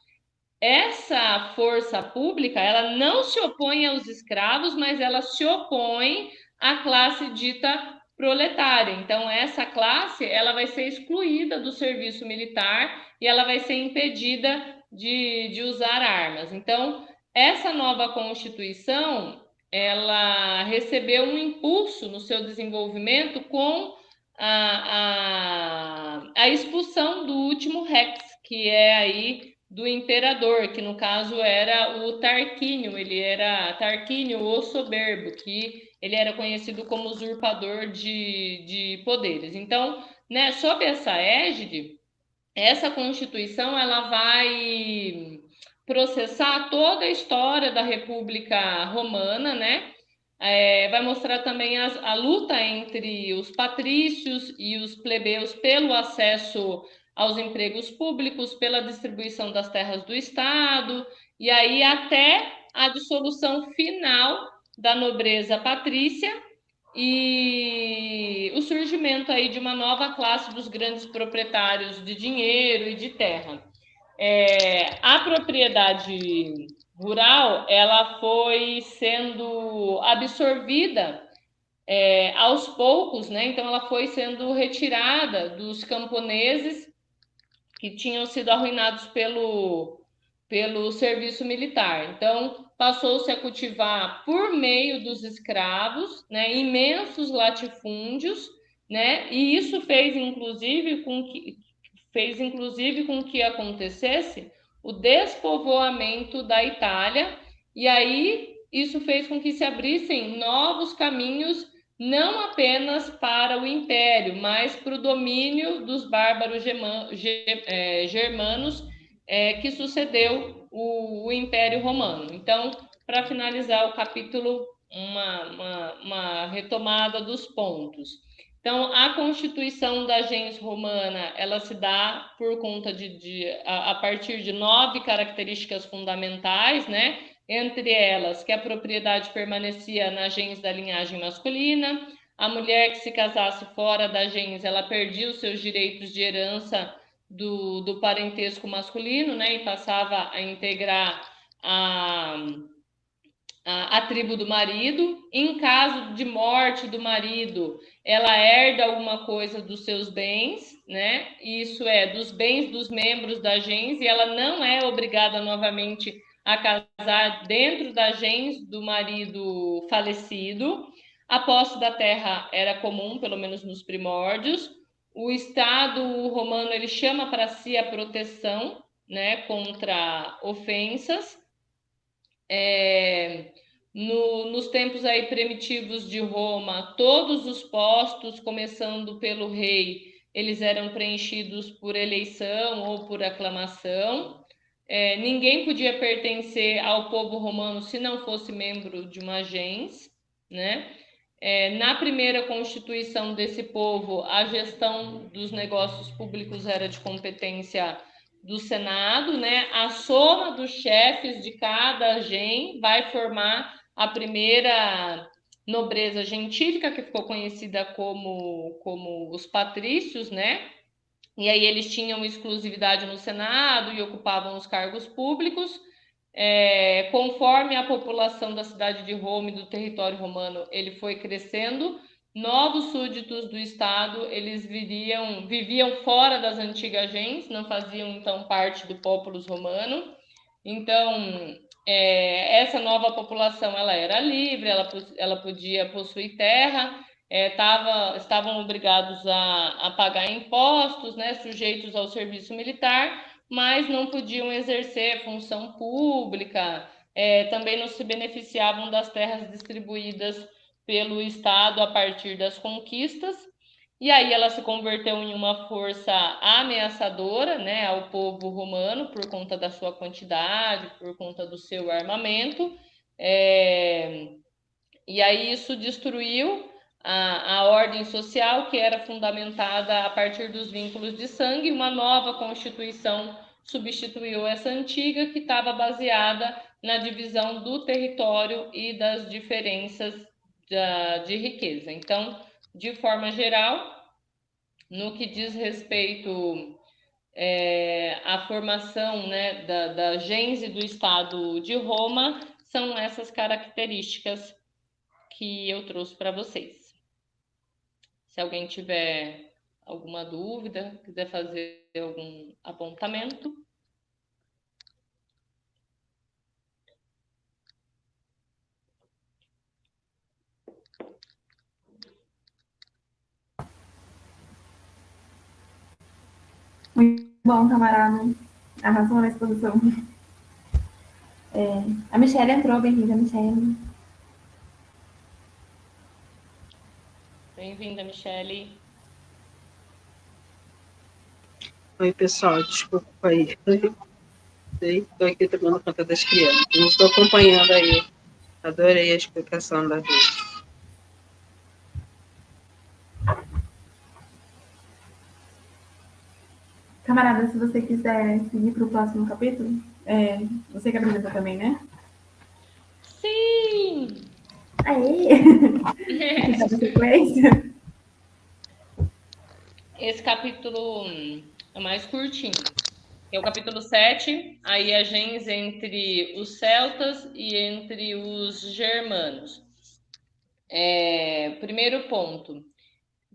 Essa força pública, ela não se opõe aos escravos, mas ela se opõe à classe dita proletária. Então, essa classe, ela vai ser excluída do serviço militar e ela vai ser impedida de usar armas. Então, essa nova Constituição, ela recebeu um impulso no seu desenvolvimento com a expulsão do último Rex, que é aí do imperador, que no caso era o Tarquínio, ele era Tarquínio o Soberbo, que ele era conhecido como usurpador de poderes. Então, né, sob essa égide, essa Constituição ela vai processar toda a história da República Romana, né? Vai mostrar também a luta entre os patrícios e os plebeus pelo acesso aos empregos públicos, pela distribuição das terras do Estado, e aí até a dissolução final da nobreza patrícia e o surgimento aí de uma nova classe dos grandes proprietários de dinheiro e de terra. A propriedade rural ela foi sendo absorvida aos poucos, né? Então ela foi sendo retirada dos camponeses que tinham sido arruinados pelo serviço militar. Então passou-se a cultivar por meio dos escravos, né? Imensos latifúndios, né? E isso fez inclusive com que acontecesse o despovoamento da Itália, e aí isso fez com que se abrissem novos caminhos, não apenas para o Império, mas para o domínio dos bárbaros germanos, que sucedeu o Império Romano. Então, para finalizar o capítulo, uma retomada dos pontos. Então, a constituição da gens romana, ela se dá por conta a partir de 9 características fundamentais, né? Entre elas, que a propriedade permanecia na gens da linhagem masculina, a mulher que se casasse fora da gens, ela perdia os seus direitos de herança do parentesco masculino, né? E passava a integrar a tribo do marido. Em caso de morte do marido, ela herda alguma coisa dos seus bens, né? Isso é, dos bens dos membros da gens, e ela não é obrigada novamente a casar dentro da gens do marido falecido. A posse da terra era comum, pelo menos nos primórdios. O Estado romano ele chama para si a proteção, né, contra ofensas. Nos tempos aí primitivos de Roma, todos os postos, começando pelo rei, eles eram preenchidos por eleição ou por aclamação. Ninguém podia pertencer ao povo romano se não fosse membro de uma gens, né? Na primeira constituição desse povo, a gestão dos negócios públicos era de competência do Senado, né? A soma dos chefes de cada gen vai formar a primeira nobreza gentílica, que ficou conhecida como os patrícios, né? E aí eles tinham exclusividade no Senado e ocupavam os cargos públicos. Conforme a população da cidade de Roma e do território romano ele foi crescendo, novos súditos do Estado eles viviam fora das antigas gens, não faziam então parte do populus romano. Então, essa nova população ela era livre, ela podia possuir terra, estavam obrigados a pagar impostos, né, sujeitos ao serviço militar, mas não podiam exercer função pública, também não se beneficiavam das terras distribuídas pelo Estado a partir das conquistas. E aí ela se converteu em uma força ameaçadora, né, ao povo romano por conta da sua quantidade, por conta do seu armamento. E aí isso destruiu a ordem social, que era fundamentada a partir dos vínculos de sangue. Uma nova constituição substituiu essa antiga, que estava baseada na divisão do território e das diferenças de riqueza. Então, de forma geral, no que diz respeito à formação, né, da gens e do Estado de Roma, são essas características que eu trouxe para vocês. Se alguém tiver alguma dúvida, quiser fazer algum apontamento. Muito bom, camarada. Arrasou na exposição. A Michelle entrou, bem-vinda, Michelle. Bem-vinda, Michelle. Oi, pessoal, desculpa aí. Estou aqui tomando conta das crianças. Não estou acompanhando aí. Adorei a explicação da Ruth. Camarada, se você quiser seguir para o próximo capítulo, você que apresenta também, né? Sim! Aê! Sequência. Esse capítulo é mais curtinho. É o capítulo 7, aí a gens entre os celtas e entre os germanos. Primeiro ponto.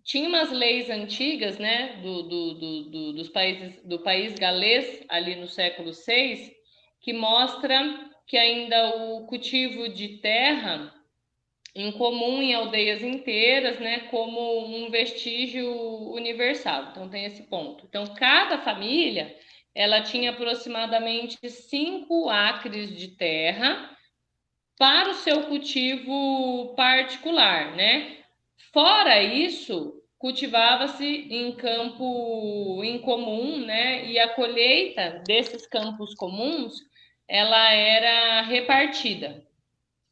Tinha umas leis antigas, né, do país galês, ali no século VI, que mostra que ainda o cultivo de terra incomum em aldeias inteiras, né, como um vestígio universal. Então tem esse ponto. Então cada família ela tinha aproximadamente 5 acres de terra para o seu cultivo particular, né? Fora isso, cultivava-se em campo em comum, né? E a colheita desses campos comuns, ela era repartida.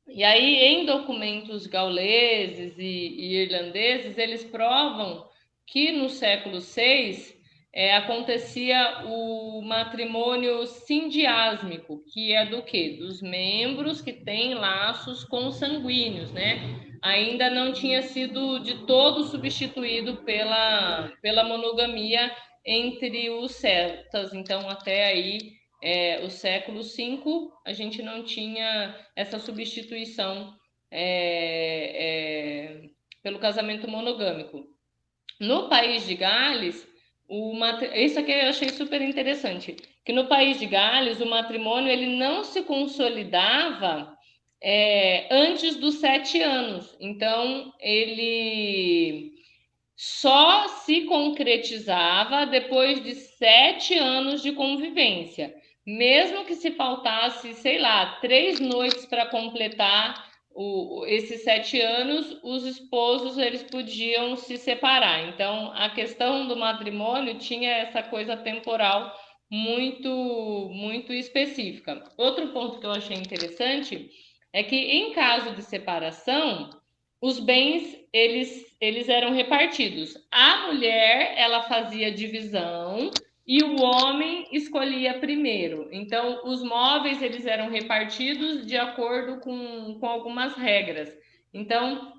E aí, em documentos gauleses e irlandeses, eles provam que no século VI acontecia o matrimônio sindiásmico, que é do quê? Dos membros que têm laços consanguíneos, né? Ainda não tinha sido de todo substituído pela monogamia entre os celtas. Então, até aí, o século V, a gente não tinha essa substituição pelo casamento monogâmico. No país de Gales, isso aqui eu achei super interessante, que no país de Gales o matrimônio ele não se consolidava antes dos 7 anos. Então, ele só se concretizava depois de 7 anos de convivência. Mesmo que se faltasse, sei lá, 3 noites para completar esses 7 anos, os esposos eles podiam se separar. Então, a questão do matrimônio tinha essa coisa temporal muito, muito específica. Outro ponto que eu achei interessante é que, em caso de separação, os bens, eles eram repartidos. A mulher, ela fazia divisão e o homem escolhia primeiro. Então, os móveis, eles eram repartidos de acordo com algumas regras. Então,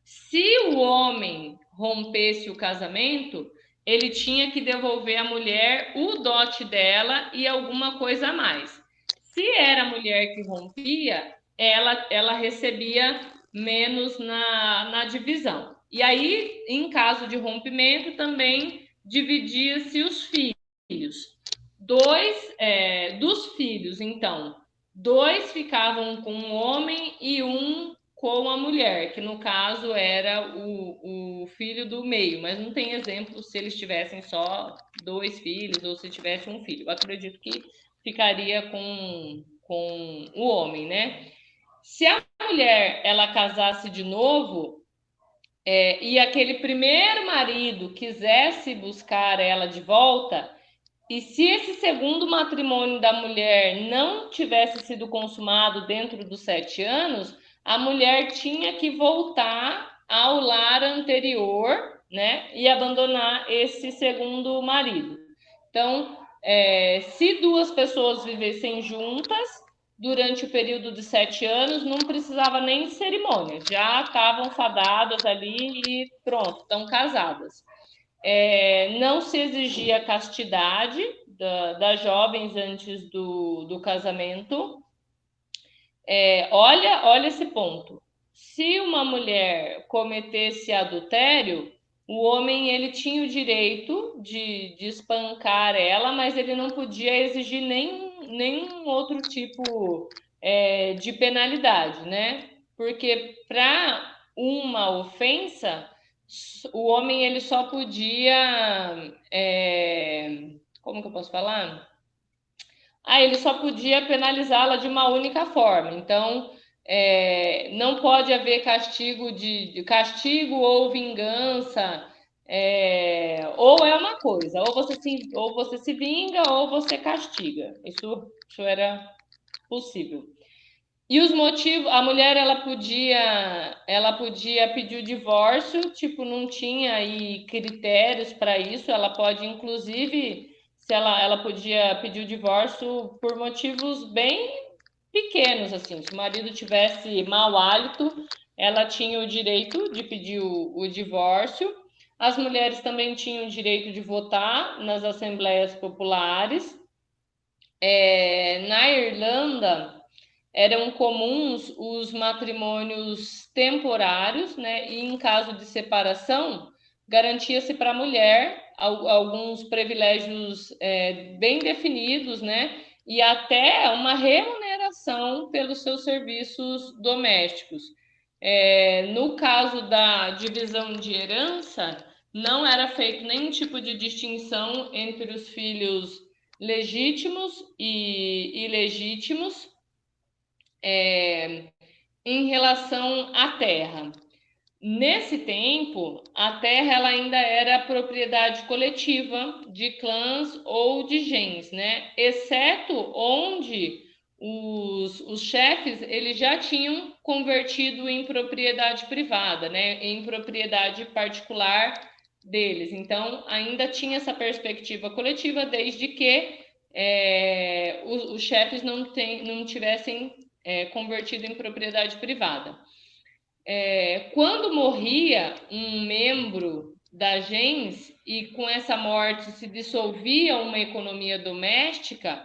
se o homem rompesse o casamento, ele tinha que devolver à mulher o dote dela e alguma coisa a mais. Se era a mulher que rompia, ela recebia menos na divisão. E aí, em caso de rompimento, também dividia-se os filhos. Dos filhos, então, 2 ficavam com o homem e 1 com a mulher, que no caso era o filho do meio, mas não tem exemplo se eles tivessem só 2 filhos ou se tivesse um filho. Eu acredito que ficaria com o homem, né? Se a mulher ela casasse de novo e aquele primeiro marido quisesse buscar ela de volta, e se esse segundo matrimônio da mulher não tivesse sido consumado dentro dos 7 anos, a mulher tinha que voltar ao lar anterior, né, e abandonar esse segundo marido. Então, se 2 pessoas vivessem juntas durante o período de 7 anos, não precisava nem de cerimônia, já estavam fadadas ali e pronto, estão casadas. Não se exigia castidade das jovens antes do casamento. Olha esse ponto. Se uma mulher cometesse adultério, o homem ele tinha o direito de espancar ela, mas ele não podia exigir nenhum outro tipo de penalidade, né? Porque para uma ofensa, o homem ele só podia... como que eu posso falar? Ele só podia penalizá-la de uma única forma. Então, não pode haver castigo de castigo ou vingança. Ou é uma coisa, ou você se vinga ou você castiga. Isso era possível. E os motivos, a mulher ela podia pedir o divórcio, tipo, não tinha aí critérios para isso, ela pode inclusive se ela podia pedir o divórcio por motivos bem pequenos, assim. Se o marido tivesse mau hálito, ela tinha o direito de pedir o divórcio. As mulheres também tinham o direito de votar nas assembleias populares. Na Irlanda eram comuns os matrimônios temporários, né? E em caso de separação, garantia-se para a mulher alguns privilégios bem definidos, né? E até uma remuneração pelos seus serviços domésticos. No caso da divisão de herança, não era feito nenhum tipo de distinção entre os filhos legítimos e ilegítimos em relação à terra. Nesse tempo, a terra ela ainda era propriedade coletiva de clãs ou de gens, né? Exceto onde os chefes eles já tinham convertido em propriedade privada, né? Em propriedade particular deles. Então, ainda tinha essa perspectiva coletiva, desde que os chefes não tivessem convertido em propriedade privada. Quando morria um membro da gens e com essa morte se dissolvia uma economia doméstica,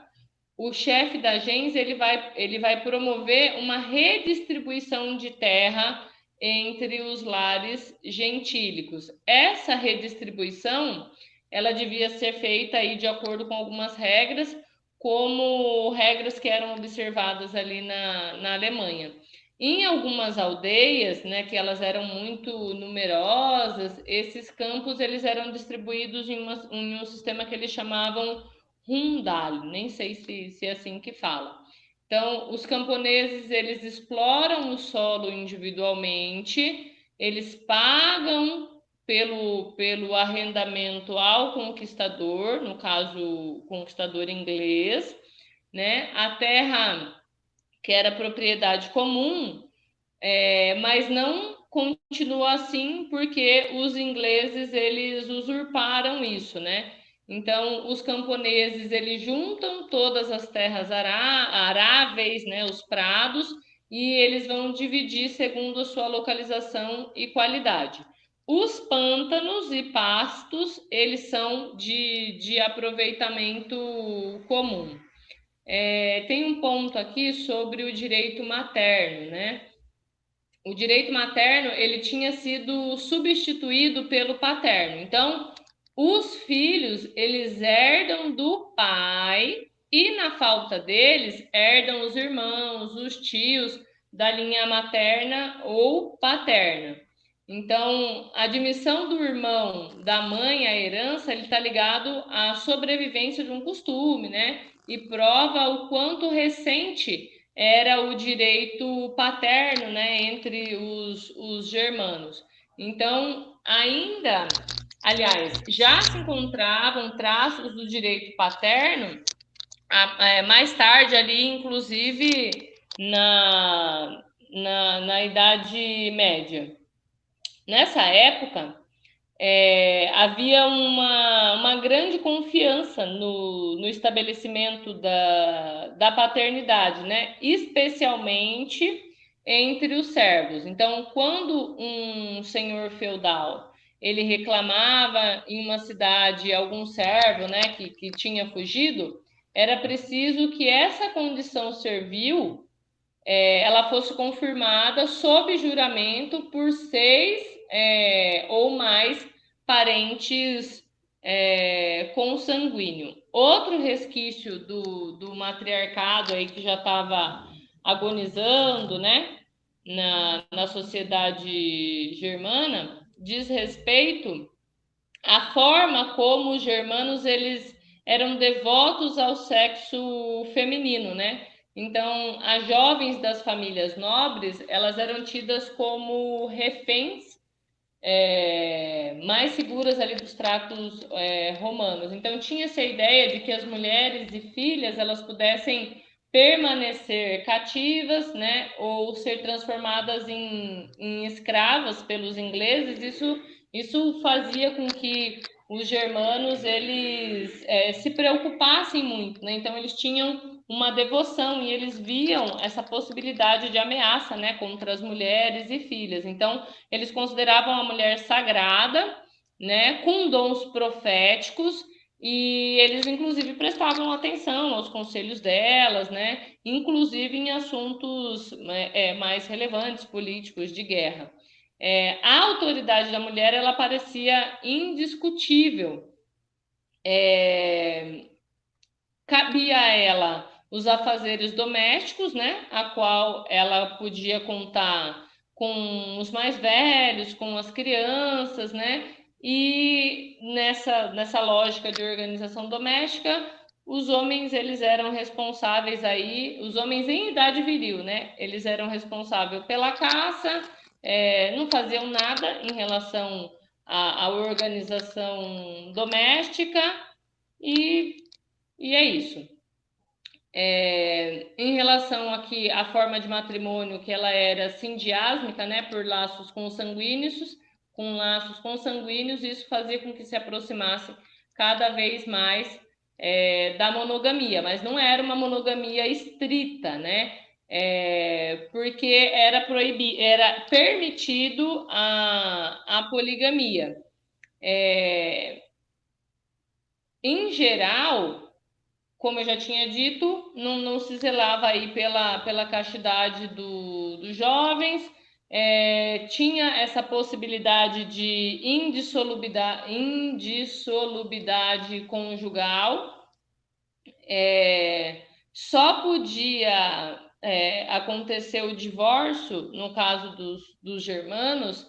o chefe da gens ele vai promover uma redistribuição de terra entre os lares gentílicos. Essa redistribuição ela devia ser feita aí de acordo com algumas regras, como regras que eram observadas ali na Alemanha. Em algumas aldeias, né, que elas eram muito numerosas, esses campos eles eram distribuídos em um sistema que eles chamavam Rundal, nem sei se é assim que fala. Então, os camponeses eles exploram o solo individualmente, eles pagam pelo arrendamento ao conquistador, no caso, o conquistador inglês, né? A terra que era propriedade comum, mas não continua assim porque os ingleses eles usurparam isso, né? Então, os camponeses eles juntam todas as terras aráveis, né, os prados, e eles vão dividir segundo a sua localização e qualidade. Os pântanos e pastos, eles são de aproveitamento comum. Tem um ponto aqui sobre o direito materno, né? O direito materno ele tinha sido substituído pelo paterno. Então, os filhos eles herdam do pai e na falta deles herdam os irmãos, os tios da linha materna ou paterna. Então, a admissão do irmão da mãe à herança ele está ligado à sobrevivência de um costume, né? E prova o quanto recente era o direito paterno, né, entre os germanos. Então, ainda, aliás, já se encontravam traços do direito paterno mais tarde ali, inclusive na Idade Média. Nessa época, havia uma grande confiança no estabelecimento da paternidade, né? Especialmente entre os servos. Então, quando um senhor feudal ele reclamava em uma cidade algum servo, né, que tinha fugido, era preciso que essa condição servil ela fosse confirmada sob juramento por 6 ou mais parentes consanguíneos. Outro resquício do matriarcado aí que já estava agonizando, né, na sociedade germana, diz respeito à forma como os germanos eles eram devotos ao sexo feminino, né? Então, as jovens das famílias nobres, elas eram tidas como reféns mais seguras ali dos tratos romanos. Então, tinha essa ideia de que as mulheres e filhas, elas pudessem permanecer cativas, né, ou ser transformadas em escravas pelos ingleses. Isso fazia com que os germanos eles se preocupassem muito, né? Então eles tinham uma devoção e eles viam essa possibilidade de ameaça, né, contra as mulheres e filhas. Então eles consideravam a mulher sagrada, né, com dons proféticos e eles inclusive prestavam atenção aos conselhos delas, né, inclusive em assuntos mais relevantes, políticos, de guerra. A autoridade da mulher ela parecia indiscutível. Cabia a ela os afazeres domésticos, né, a qual ela podia contar com os mais velhos, com as crianças, né, e nessa lógica de organização doméstica, os homens eles eram responsáveis aí, os homens em idade viril, né, eles eram responsáveis pela caça, não faziam nada em relação à organização doméstica e é isso. Em relação aqui à forma de matrimônio, que ela era sindiásmica, né, por laços consanguíneos, isso fazia com que se aproximasse cada vez mais da monogamia, mas não era uma monogamia estrita, né? Porque era permitido a poligamia. Em geral, como eu já tinha dito, não se zelava aí pela castidade dos jovens, tinha essa possibilidade de indissolubilidade conjugal, só podia acontecer o divórcio, no caso dos germanos,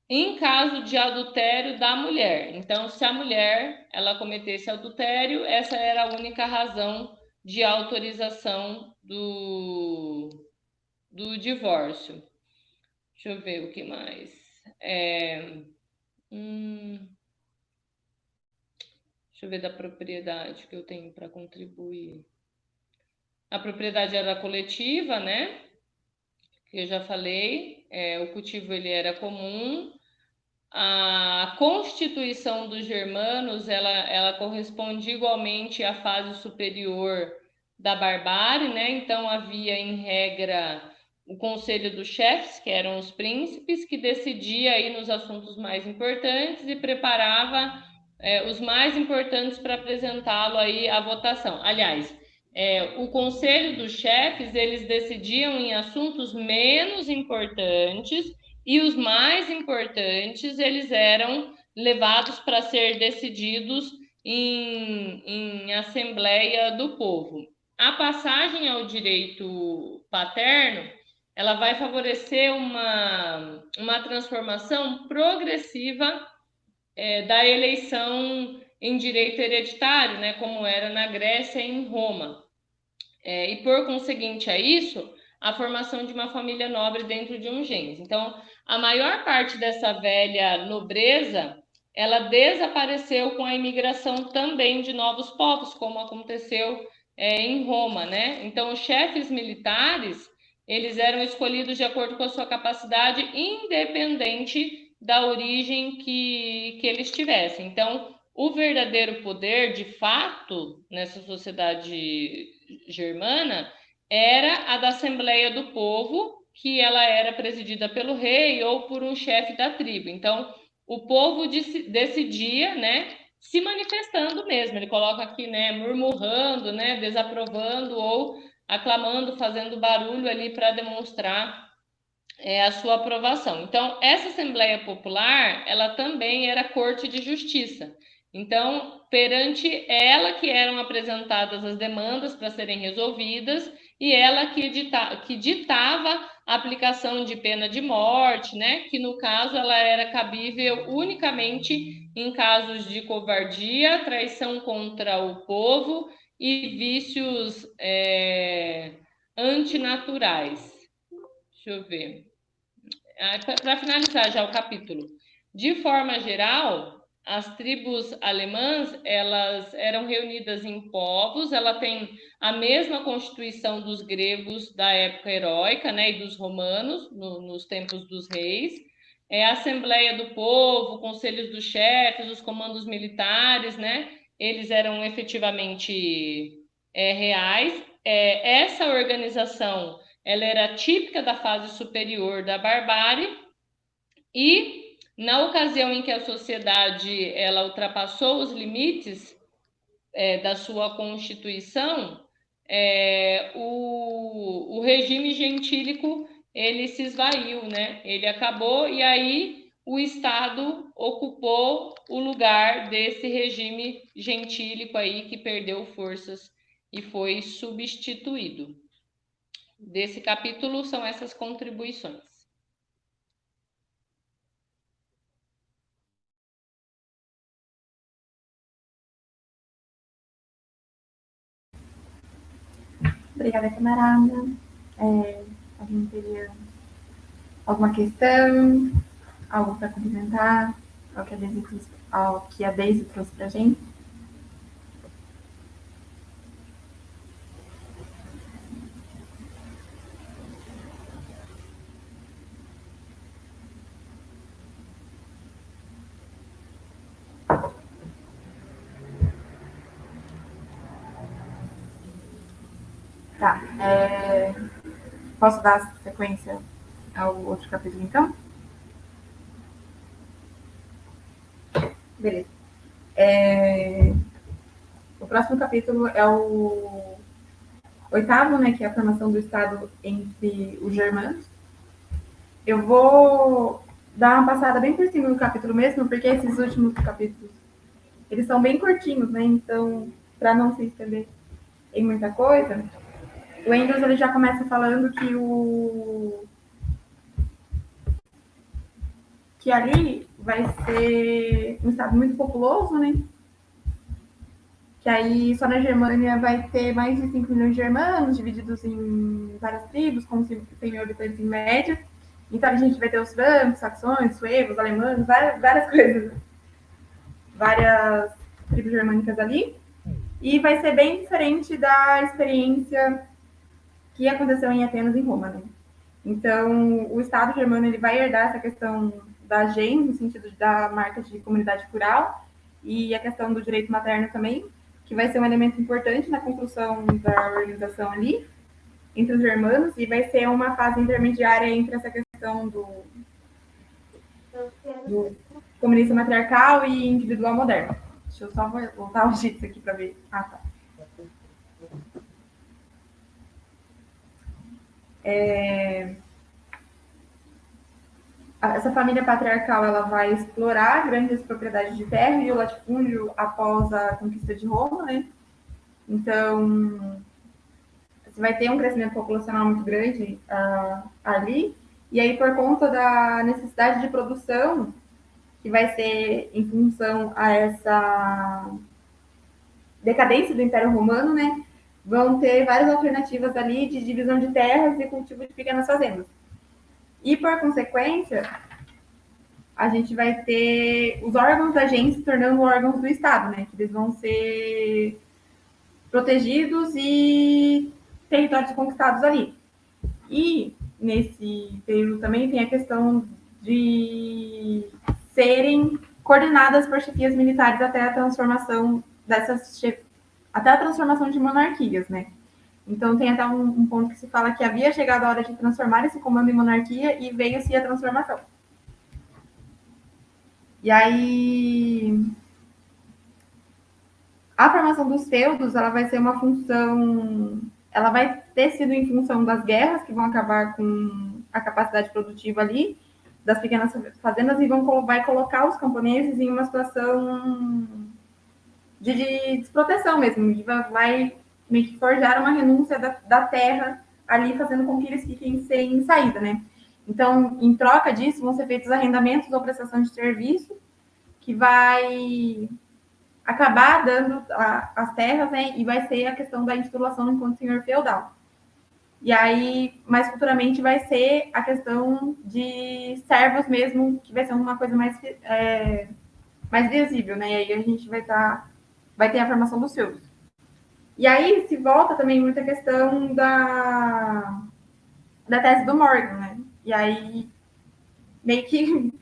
em caso de adultério da mulher. Então, se a mulher ela cometesse adultério, essa era a única razão de autorização do divórcio. Deixa eu ver o que mais. Deixa eu ver da propriedade que eu tenho para contribuir. A propriedade era coletiva, né? eu já falei, o cultivo ele era comum. A constituição dos germanos, ela corresponde igualmente à fase superior da barbárie, né? Então havia, em regra, o conselho dos chefes, que eram os príncipes, que decidia aí nos assuntos mais importantes e preparava os mais importantes para apresentá-lo aí à votação. Aliás, o conselho dos chefes, eles decidiam em assuntos menos importantes, e os mais importantes, eles eram levados para ser decididos em assembleia do povo. A passagem ao direito paterno, ela vai favorecer uma transformação progressiva da eleição em direito hereditário, né, como era na Grécia e em Roma. E por conseguinte a isso, a formação de uma família nobre dentro de um gens. Então, a maior parte dessa velha nobreza, ela desapareceu com a imigração também de novos povos, como aconteceu em Roma, né? Então, os chefes militares, eles eram escolhidos de acordo com a sua capacidade, independente da origem que eles tivessem. Então, o verdadeiro poder, de fato, nessa sociedade germana, era a da Assembleia do Povo, que ela era presidida pelo rei ou por um chefe da tribo. Então, o povo decidia, né, se manifestando mesmo. Ele coloca aqui, né, murmurando, né, desaprovando ou aclamando, fazendo barulho ali para demonstrar a sua aprovação. Então, essa Assembleia Popular, ela também era corte de justiça. Então, perante ela que eram apresentadas as demandas para serem resolvidas e ela que ditava a aplicação de pena de morte, né? Que no caso ela era cabível unicamente em casos de covardia, traição contra o povo e vícios antinaturais. Deixa eu ver. Para finalizar já o capítulo, de forma geral, as tribos alemãs, elas eram reunidas em povos, ela tem a mesma constituição dos gregos da época heróica, né, e dos romanos, nos tempos dos reis. A Assembleia do Povo, conselhos dos chefes, os comandos militares, né, eles eram efetivamente reais. Essa organização, ela era típica da fase superior da barbárie e, na ocasião em que a sociedade ela ultrapassou os limites da sua constituição, o regime gentílico ele se esvaiu, né? Ele acabou e aí o Estado ocupou o lugar desse regime gentílico aí que perdeu forças e foi substituído. Desse capítulo são essas contribuições. Obrigada, camarada. Alguém teria alguma questão? Algo para complementar? Ao que a Daisy trouxe para a gente? Tá. Posso dar sequência ao outro capítulo, então? Beleza. O próximo capítulo é o 8º, né, que é a formação do Estado entre os germanos. Eu vou dar uma passada bem por cima do capítulo mesmo, porque esses últimos capítulos, eles são bem curtinhos, né? Então, para não se estender em muita coisa, o Engels ele já começa falando que ali vai ser um estado muito populoso, né? Que aí só na Germânia vai ter mais de 5 milhões de germanos, divididos em várias tribos, com 100 mil habitantes em média. Então a gente vai ter os francos, saxões, suevos, alemães, várias coisas. Várias tribos germânicas ali. E vai ser bem diferente da experiência que aconteceu em Atenas e Roma, né? Então, o Estado germano ele vai herdar essa questão da GEM, no sentido da marca de comunidade rural, e a questão do direito materno também, que vai ser um elemento importante na construção da organização ali, entre os germanos, e vai ser uma fase intermediária entre essa questão do comunista matriarcal e individual moderno. Deixa eu só voltar o jeito aqui para ver. Ah, tá. Essa família patriarcal ela vai explorar grandes propriedades de terra e o latifúndio após a conquista de Roma, né? Então, você vai ter um crescimento populacional muito grande ali, e aí por conta da necessidade de produção, que vai ser em função a essa decadência do Império Romano, né? Vão ter várias alternativas ali de divisão de terras e cultivo de pequenas fazendas. E por consequência, a gente vai ter os órgãos da gente se tornando órgãos do Estado, né? Que eles vão ser protegidos e territórios conquistados ali. E nesse período também tem a questão de serem coordenadas por chefias militares até a transformação de monarquias, né? Então tem até um ponto que se fala que havia chegado a hora de transformar esse comando em monarquia e veio-se a transformação. E aí a formação dos feudos, ela vai ser uma função, ela vai ter sido em função das guerras que vão acabar com a capacidade produtiva ali das pequenas fazendas e vai colocar os camponeses em uma situação de desproteção mesmo, e vai meio que forjar uma renúncia da terra ali, fazendo com que eles fiquem sem saída, né? Então, em troca disso, vão ser feitos arrendamentos ou prestação de serviço, que vai acabar dando as terras, né? E vai ser a questão da intitulação enquanto senhor feudal. E aí, mais futuramente, vai ser a questão de servos mesmo, que vai ser uma coisa mais visível, né? E aí a gente vai ter a formação dos feudos. E aí se volta também muita questão da tese do Morgan, né? E aí, meio que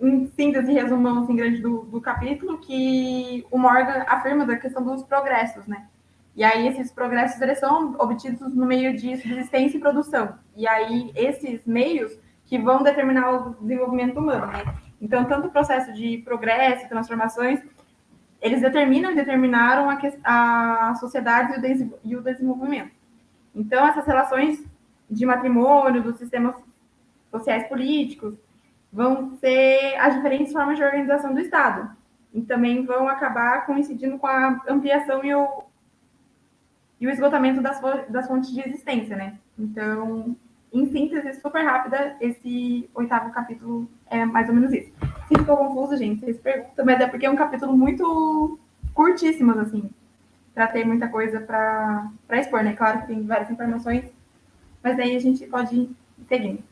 em síntese, resumão assim, grande do capítulo, que o Morgan afirma da questão dos progressos, né? E aí esses progressos eles são obtidos no meio de subsistência e produção. E aí esses meios que vão determinar o desenvolvimento humano, né? Então, tanto o processo de progresso e transformações, eles determinaram a sociedade e o desenvolvimento. Então, essas relações de matrimônio, dos sistemas sociais políticos, vão ser as diferentes formas de organização do Estado. E também vão acabar coincidindo com a ampliação e o esgotamento das fontes de existência, né? Então, em síntese, super rápida, esse 8º capítulo é mais ou menos isso. Se ficou confuso, gente, vocês perguntam, mas é porque é um capítulo muito curtíssimo, assim, para ter muita coisa para expor, né? Claro que tem várias informações, mas aí a gente pode ir seguindo.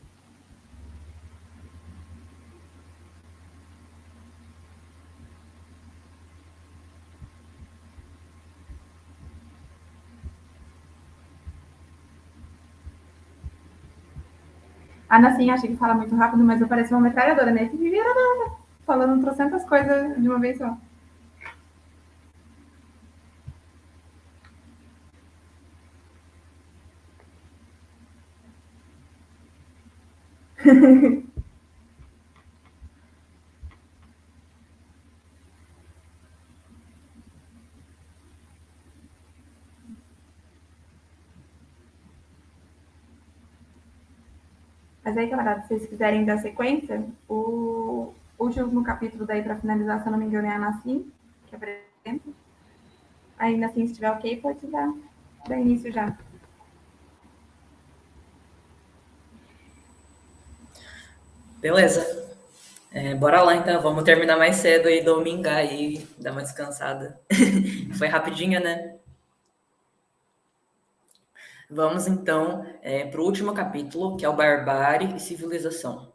A Ana, sim, acha que fala muito rápido, mas eu pareço uma metralhadora, né? Que vivia falando trocentas coisas de uma vez só. Mas aí, camarada, se vocês quiserem dar sequência, o último capítulo daí para finalizar, se eu não me engano, é a Nassim, que apresenta. Aí, Nassim, se estiver ok, pode dar início já. Beleza. Bora lá, então. Vamos terminar mais cedo e domingar aí, dar uma descansada. Foi rapidinho, né? Vamos, então, para o último capítulo, que é o Barbárie e Civilização.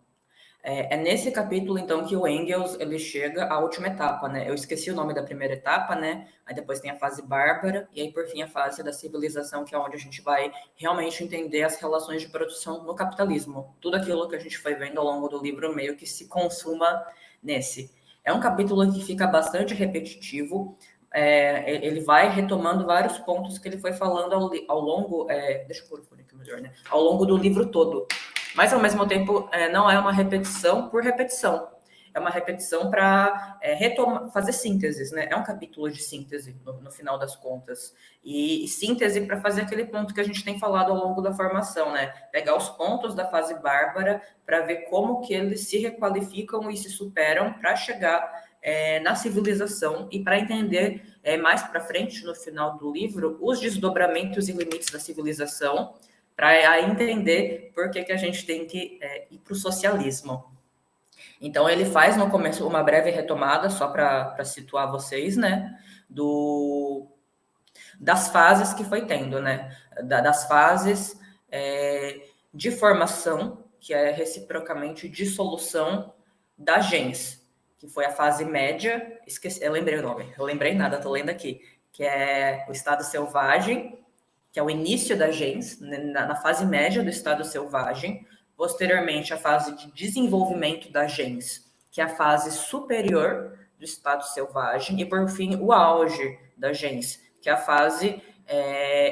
É nesse capítulo, então, que o Engels ele chega à última etapa, né? Eu esqueci o nome da primeira etapa, né? Aí depois tem a fase bárbara, e aí, por fim, a fase da civilização, que é onde a gente vai realmente entender as relações de produção no capitalismo. Tudo aquilo que a gente foi vendo ao longo do livro meio que se consuma nesse. É um capítulo que fica bastante repetitivo, ele vai retomando vários pontos que ele foi falando ao longo... deixa eu pôr o fone aqui melhor, né? Ao longo do livro todo. Mas, ao mesmo tempo, não é uma repetição por repetição. É uma repetição para fazer sínteses, né? É um capítulo de síntese, no final das contas. E síntese para fazer aquele ponto que a gente tem falado ao longo da formação, né? Pegar os pontos da fase bárbara para ver como que eles se requalificam e se superam para chegar na civilização e para entender mais para frente, no final do livro, os desdobramentos e limites da civilização, para entender por que a gente tem que ir para o socialismo. Então, ele faz no começo uma breve retomada, só para situar vocês, né, das fases que foi tendo, né, das fases de formação, que é reciprocamente dissolução da gens, que foi a fase média, eu lembrei o nome, eu lembrei nada, estou lendo aqui, que é o estado selvagem, que é o início da gens, na fase média do estado selvagem, posteriormente a fase de desenvolvimento da gens, que é a fase superior do estado selvagem, e por fim o auge da gens, que é a fase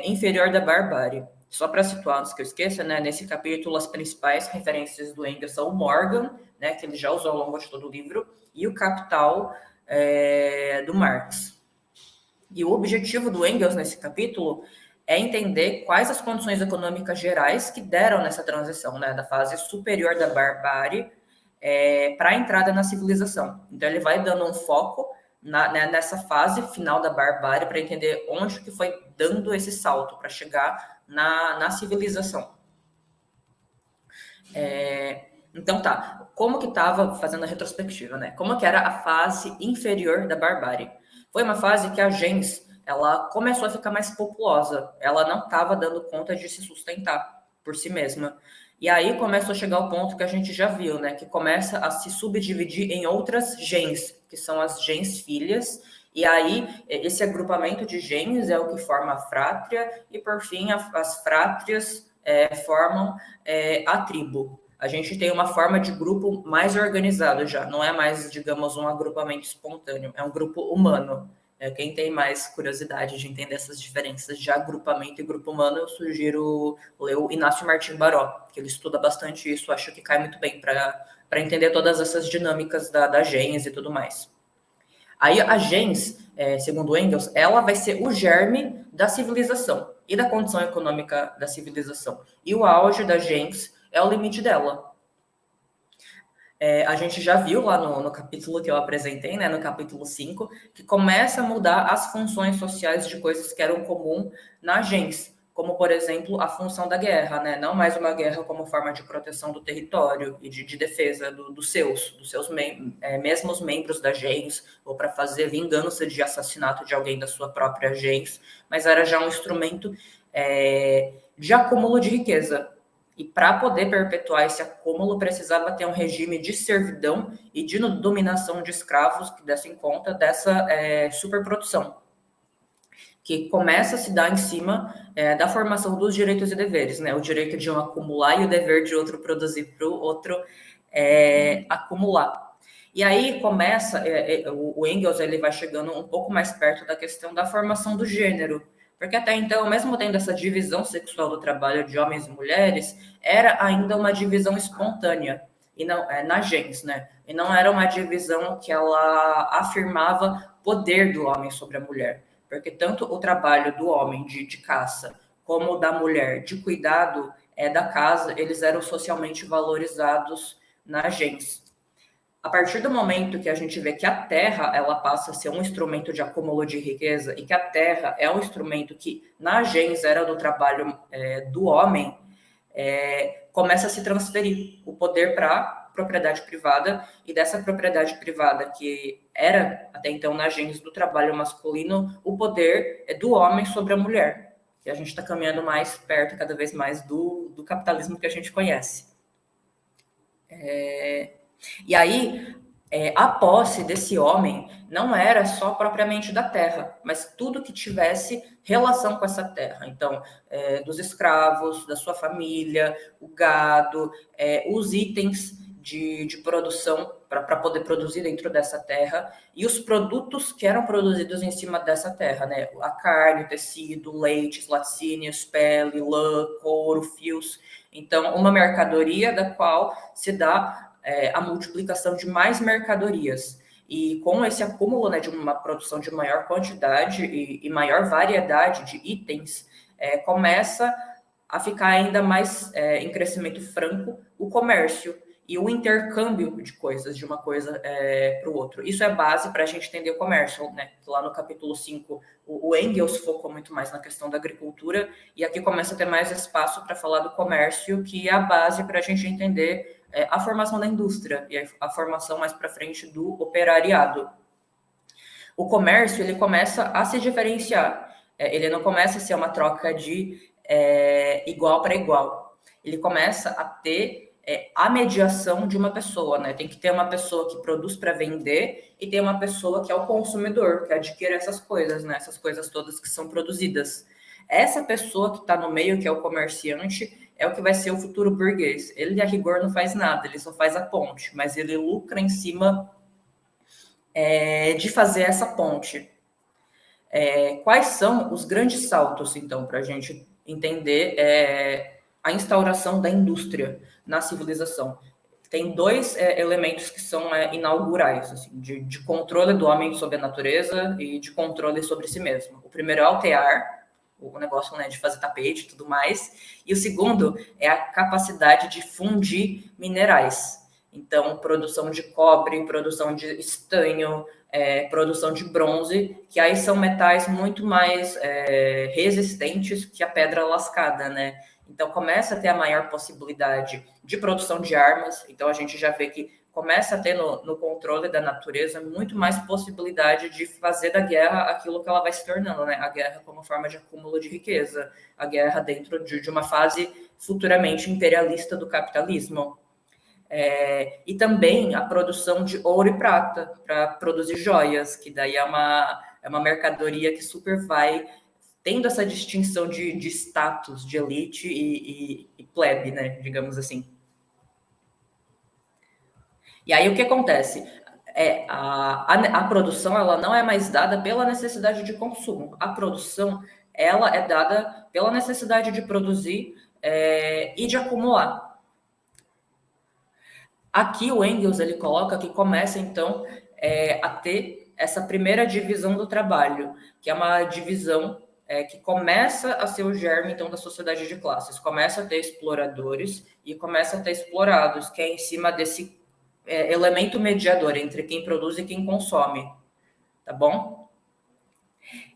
inferior da barbárie. Só para situar, antes que eu esqueça, né, nesse capítulo as principais referências do Engels são o Morgan, né, que ele já usou ao longo de todo o livro, e o Capital do Marx. E o objetivo do Engels nesse capítulo é entender quais as condições econômicas gerais que deram nessa transição, né, da fase superior da barbárie para a entrada na civilização. Então, ele vai dando um foco nessa fase final da barbárie para entender onde que foi dando esse salto para chegar na civilização. Então, tá. Como que estava fazendo a retrospectiva, né? Como que era a fase inferior da barbárie? Foi uma fase que a gens ela começou a ficar mais populosa. Ela não estava dando conta de se sustentar por si mesma. E aí começou a chegar ao ponto que a gente já viu, né? Que começa a se subdividir em outras gens, que são as gens filhas. E aí, esse agrupamento de gens é o que forma a frátria. E, por fim, as frátrias formam a tribo. A gente tem uma forma de grupo mais organizado já. Não é mais, digamos, um agrupamento espontâneo. É um grupo humano. Quem tem mais curiosidade de entender essas diferenças de agrupamento e grupo humano, eu sugiro ler o Inácio Martim Baró, que ele estuda bastante isso, acho que cai muito bem para entender todas essas dinâmicas da gens e tudo mais. Aí a gens, segundo Engels, ela vai ser o germe da civilização e da condição econômica da civilização. E o auge da gens é o limite dela. A gente já viu lá no capítulo que eu apresentei, né, no capítulo 5, que começa a mudar as funções sociais de coisas que eram comum na gens, como, por exemplo, a função da guerra, né? Não mais uma guerra como forma de proteção do território e de defesa dos seus mesmos membros da gens, ou para fazer vingança de assassinato de alguém da sua própria gens, mas era já um instrumento de acúmulo de riqueza. E para poder perpetuar esse acúmulo, precisava ter um regime de servidão e de dominação de escravos que dessem conta dessa superprodução, que começa a se dar em cima da formação dos direitos e deveres, né? O direito de um acumular e o dever de outro produzir para o outro acumular. E aí começa, o Engels ele vai chegando um pouco mais perto da questão da formação do gênero, porque até então, mesmo tendo essa divisão sexual do trabalho de homens e mulheres, era ainda uma divisão espontânea, e não na gens, né? E não era uma divisão que ela afirmava poder do homem sobre a mulher, porque tanto o trabalho do homem de caça, como da mulher de cuidado da casa, eles eram socialmente valorizados na gens. A partir do momento que a gente vê que a terra ela passa a ser um instrumento de acúmulo de riqueza e que a terra é um instrumento que na gens era do trabalho do homem, começa a se transferir o poder para propriedade privada, e dessa propriedade privada que era até então na gens do trabalho masculino, o poder é do homem sobre a mulher, que a gente está caminhando mais perto cada vez mais do capitalismo que a gente conhece. E aí, a posse desse homem não era só propriamente da terra, mas tudo que tivesse relação com essa terra. Então, dos escravos, da sua família, o gado, os itens de produção para poder produzir dentro dessa terra e os produtos que eram produzidos em cima dessa terra, né? A carne, o tecido, leites, laticínios, pele, lã, couro, fios. Então, uma mercadoria da qual se dá a multiplicação de mais mercadorias. E com esse acúmulo, né, de uma produção de maior quantidade e maior variedade de itens, começa a ficar ainda mais em crescimento franco o comércio e o intercâmbio de coisas, de uma coisa para o outro. Isso é base para a gente entender o comércio, né? Lá no capítulo 5, o Engels focou muito mais na questão da agricultura, e aqui começa a ter mais espaço para falar do comércio, que é a base para a gente entender a formação da indústria e a formação mais para frente do operariado. O comércio, ele começa a se diferenciar. Ele não começa a ser uma troca de igual para igual. Ele começa a ter a mediação de uma pessoa, né? Tem que ter uma pessoa que produz para vender e tem uma pessoa que é o consumidor, que adquire essas coisas, né? Essas coisas todas que são produzidas. Essa pessoa que está no meio, que é o comerciante, é o que vai ser o futuro burguês. Ele, a rigor, não faz nada, ele só faz a ponte, mas ele lucra em cima de fazer essa ponte. Quais são os grandes saltos, então, para a gente entender a instauração da indústria na civilização? Tem dois elementos que são inaugurais, assim, de controle do homem sobre a natureza e de controle sobre si mesmo. O primeiro é altear, o negócio, né, de fazer tapete e tudo mais, e o segundo é a capacidade de fundir minerais. Então, produção de cobre, produção de estanho, produção de bronze, que aí são metais muito mais resistentes que a pedra lascada, né? Então, começa a ter a maior possibilidade de produção de armas. Então, a gente já vê que começa a ter no controle da natureza muito mais possibilidade de fazer da guerra aquilo que ela vai se tornando, né? A guerra como forma de acúmulo de riqueza, a guerra dentro de uma fase futuramente imperialista do capitalismo. E também a produção de ouro e prata para produzir joias, que daí é uma mercadoria que super vai tendo essa distinção de status, de elite e plebe, né, digamos assim. E aí o que acontece? A produção ela não é mais dada pela necessidade de consumo. A produção ela é dada pela necessidade de produzir e de acumular. Aqui o Engels ele coloca que começa então a ter essa primeira divisão do trabalho, que é uma divisão que começa a ser o germe então da sociedade de classes. Começa a ter exploradores e começa a ter explorados, que é em cima desse elemento mediador entre quem produz e quem consome, tá bom?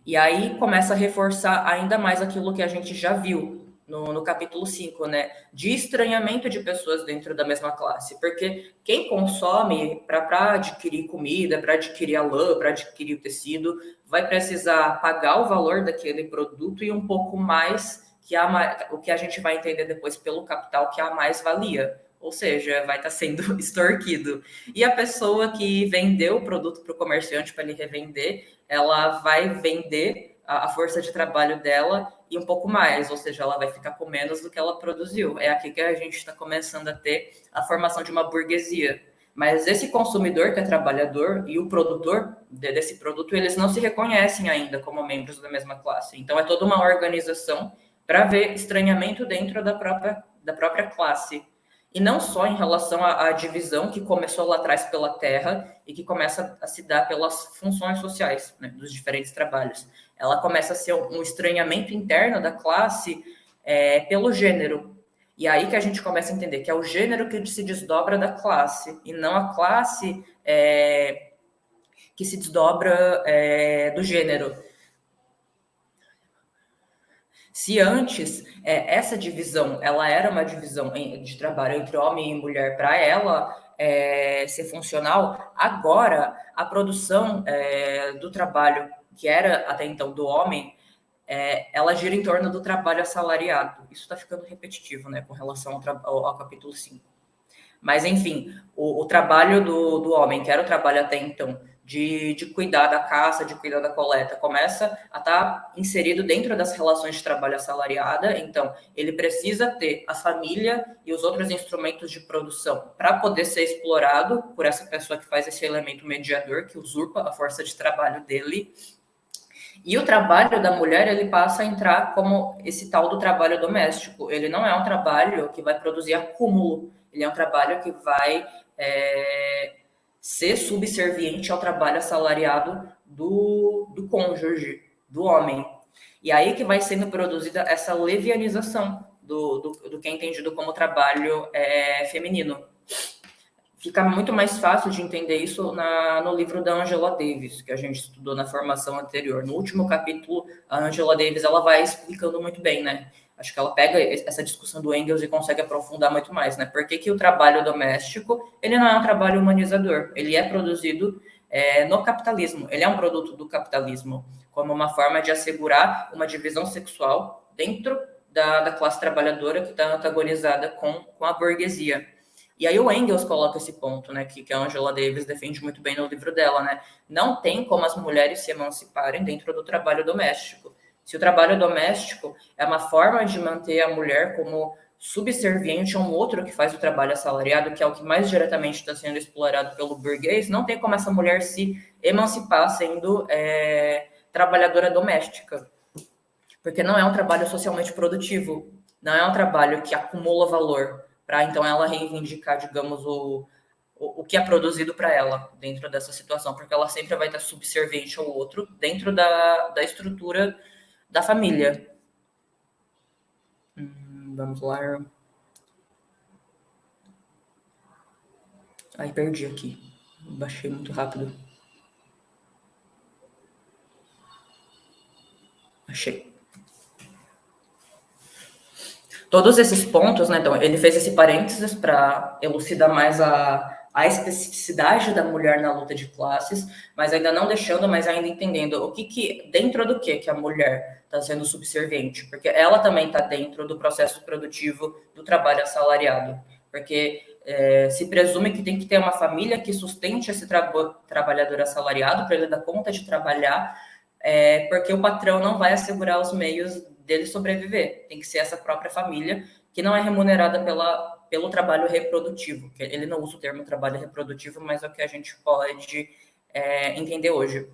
E aí começa a reforçar ainda mais aquilo que a gente já viu no capítulo 5, né? De estranhamento de pessoas dentro da mesma classe. Porque quem consome para adquirir comida, para adquirir a lã, para adquirir o tecido, vai precisar pagar o valor daquele produto e um pouco mais que o que a gente vai entender depois pelo capital, que é a mais-valia. Ou seja, vai estar sendo extorquido. E a pessoa que vendeu o produto para o comerciante para ele revender, ela vai vender a força de trabalho dela e um pouco mais, ou seja, ela vai ficar com menos do que ela produziu. É aqui que a gente está começando a ter a formação de uma burguesia. Mas esse consumidor que é trabalhador e o produtor desse produto, eles não se reconhecem ainda como membros da mesma classe. Então, é toda uma organização para ver estranhamento dentro da própria classe. E não só em relação à divisão que começou lá atrás pela terra e que começa a se dar pelas funções sociais, né, dos diferentes trabalhos. Ela começa a ser um estranhamento interno da classe pelo gênero. E aí que a gente começa a entender que é o gênero que se desdobra da classe e não a classe que se desdobra do gênero. Se antes essa divisão ela era uma divisão de trabalho entre homem e mulher para ela ser funcional, agora a produção do trabalho que era até então do homem, ela gira em torno do trabalho assalariado. Isso está ficando repetitivo, né, com relação ao capítulo 5. Mas, enfim, o trabalho do homem, que era o trabalho até então, de cuidar da caça, de cuidar da coleta, começa a estar inserido dentro das relações de trabalho assalariada. Então, ele precisa ter a família e os outros instrumentos de produção para poder ser explorado por essa pessoa que faz esse elemento mediador, que usurpa a força de trabalho dele. E o trabalho da mulher, ele passa a entrar como esse tal do trabalho doméstico. Ele não é um trabalho que vai produzir acúmulo, ele é um trabalho que vai ser subserviente ao trabalho assalariado do cônjuge, do homem. E aí que vai sendo produzida essa levianização do que é entendido como trabalho feminino. Fica muito mais fácil de entender isso no livro da Angela Davis, que a gente estudou na formação anterior. No último capítulo, a Angela Davis ela vai explicando muito bem, né? Acho que ela pega essa discussão do Engels e consegue aprofundar muito mais, né? Por que o trabalho doméstico, ele não é um trabalho humanizador, ele é produzido no capitalismo, ele é um produto do capitalismo, como uma forma de assegurar uma divisão sexual dentro da classe trabalhadora que está antagonizada com a burguesia. E aí o Engels coloca esse ponto, né, que a Angela Davis defende muito bem no livro dela, né? Não tem como as mulheres se emanciparem dentro do trabalho doméstico. Se o trabalho doméstico é uma forma de manter a mulher como subserviente a um outro que faz o trabalho assalariado, que é o que mais diretamente está sendo explorado pelo burguês, não tem como essa mulher se emancipar sendo trabalhadora doméstica. Porque não é um trabalho socialmente produtivo, não é um trabalho que acumula valor, para então ela reivindicar, digamos, o que é produzido para ela dentro dessa situação, porque ela sempre vai estar subserviente ao outro dentro da estrutura da família. Vamos lá. Ai, perdi aqui. Baixei muito rápido. Achei. Todos esses pontos, né? Então, ele fez esse parênteses para elucidar mais a especificidade da mulher na luta de classes, mas ainda não deixando, mas ainda entendendo o que dentro do que a mulher está sendo subserviente, porque ela também está dentro do processo produtivo do trabalho assalariado, porque se presume que tem que ter uma família que sustente esse trabalhador assalariado para ele dar conta de trabalhar, porque o patrão não vai assegurar os meios dele sobreviver. Tem que ser essa própria família que não é remunerada pelo trabalho reprodutivo. Ele não usa o termo trabalho reprodutivo, mas é o que a gente pode entender hoje.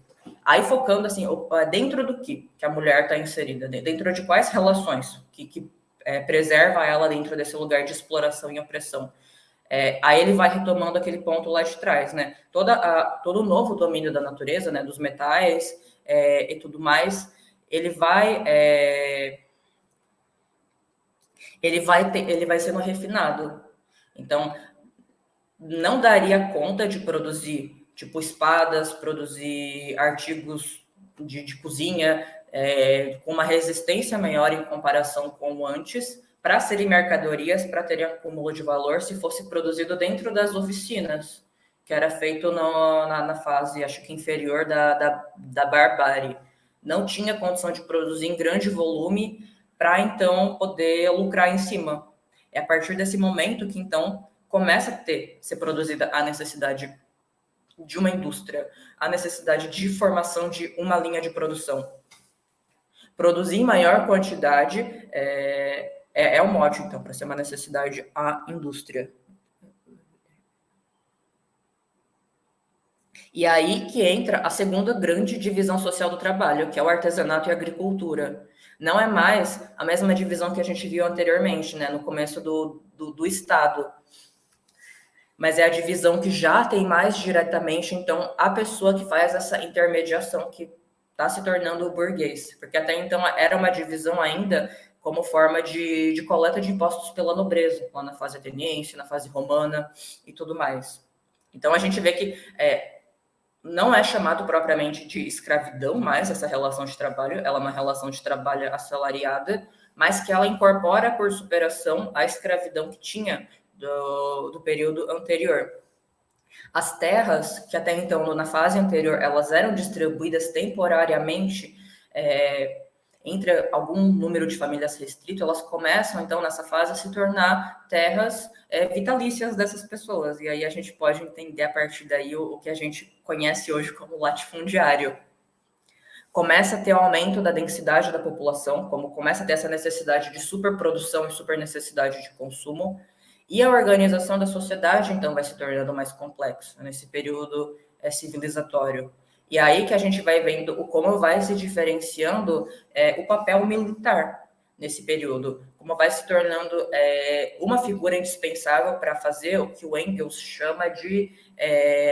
Aí focando assim, dentro do que a mulher está inserida, dentro de quais relações que preserva ela dentro desse lugar de exploração e opressão. Aí ele vai retomando aquele ponto lá de trás, né? Todo o novo domínio da natureza, né, dos metais e tudo mais, ele vai sendo refinado. Então, não daria conta de produzir, tipo, espadas, produzir artigos de cozinha com uma resistência maior em comparação com antes, para serem mercadorias, para terem acúmulo de valor, se fosse produzido dentro das oficinas, que era feito na fase, acho que inferior da barbárie. Não tinha condição de produzir em grande volume para, então, poder lucrar em cima. É a partir desse momento que, então, começa a ser produzida a necessidade de uma indústria, a necessidade de formação de uma linha de produção. Produzir em maior quantidade é o mote, então, para ser uma necessidade a indústria. E aí que entra a segunda grande divisão social do trabalho, que é o artesanato e a agricultura. Não é mais a mesma divisão que a gente viu anteriormente, né, no começo do Estado. Mas é a divisão que já tem mais diretamente, então, a pessoa que faz essa intermediação, que está se tornando o burguês. Porque até então era uma divisão ainda como forma de coleta de impostos pela nobreza, lá na fase ateniense, na fase romana e tudo mais. Então, a gente vê que não é chamado propriamente de escravidão mais essa relação de trabalho, ela é uma relação de trabalho assalariada, mas que ela incorpora por superação a escravidão que tinha do período anterior. As terras, que até então, na fase anterior, elas eram distribuídas temporariamente entre algum número de famílias restrito, elas começam, então, nessa fase, a se tornar terras vitalícias dessas pessoas. E aí a gente pode entender, a partir daí, o que a gente conhece hoje como latifundiário. Começa a ter o aumento da densidade da população, como começa a ter essa necessidade de superprodução e super necessidade de consumo, e a organização da sociedade, então, vai se tornando mais complexa nesse período civilizatório. E aí que a gente vai vendo como vai se diferenciando o papel militar nesse período, como vai se tornando uma figura indispensável para fazer o que o Engels chama de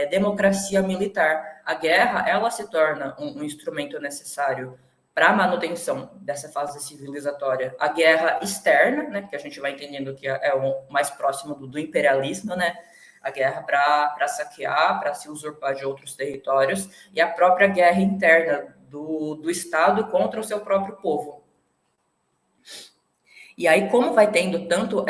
democracia militar. A guerra, ela se torna um instrumento necessário para a manutenção dessa fase civilizatória. A guerra externa, né, que a gente vai entendendo que é o mais próximo do imperialismo, né, a guerra para saquear, para se usurpar de outros territórios, e a própria guerra interna do Estado contra o seu próprio povo. E aí, como vai tendo tanto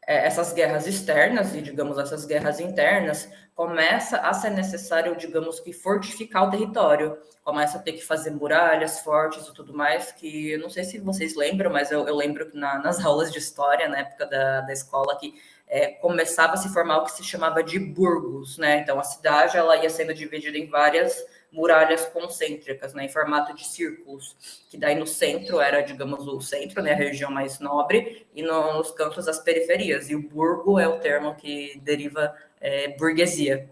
essas guerras externas e, digamos, essas guerras internas, começa a ser necessário, digamos, que fortificar o território, começa a ter que fazer muralhas fortes e tudo mais, que eu não sei se vocês lembram, mas eu lembro que nas aulas de história, na época da escola, que começava a se formar o que se chamava de burgos, né? Então, a cidade ela ia sendo dividida em várias muralhas concêntricas, né, em formato de círculos, que daí no centro era, digamos, o centro, né, a região mais nobre, e nos cantos as periferias. E o burgo é o termo que deriva burguesia.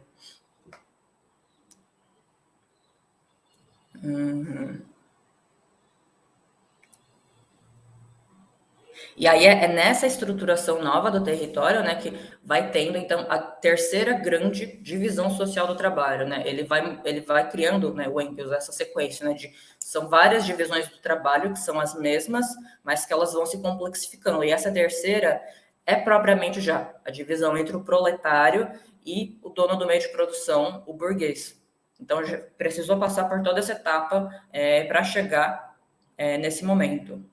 E aí é nessa estruturação nova do território, né, que vai tendo, então, a terceira grande divisão social do trabalho, né? Ele vai criando, né, o Engels, essa sequência, né, são várias divisões do trabalho que são as mesmas, mas que elas vão se complexificando. E essa terceira é propriamente já a divisão entre o proletário e o dono do meio de produção, o burguês. Então, já precisou passar por toda essa etapa para chegar nesse momento.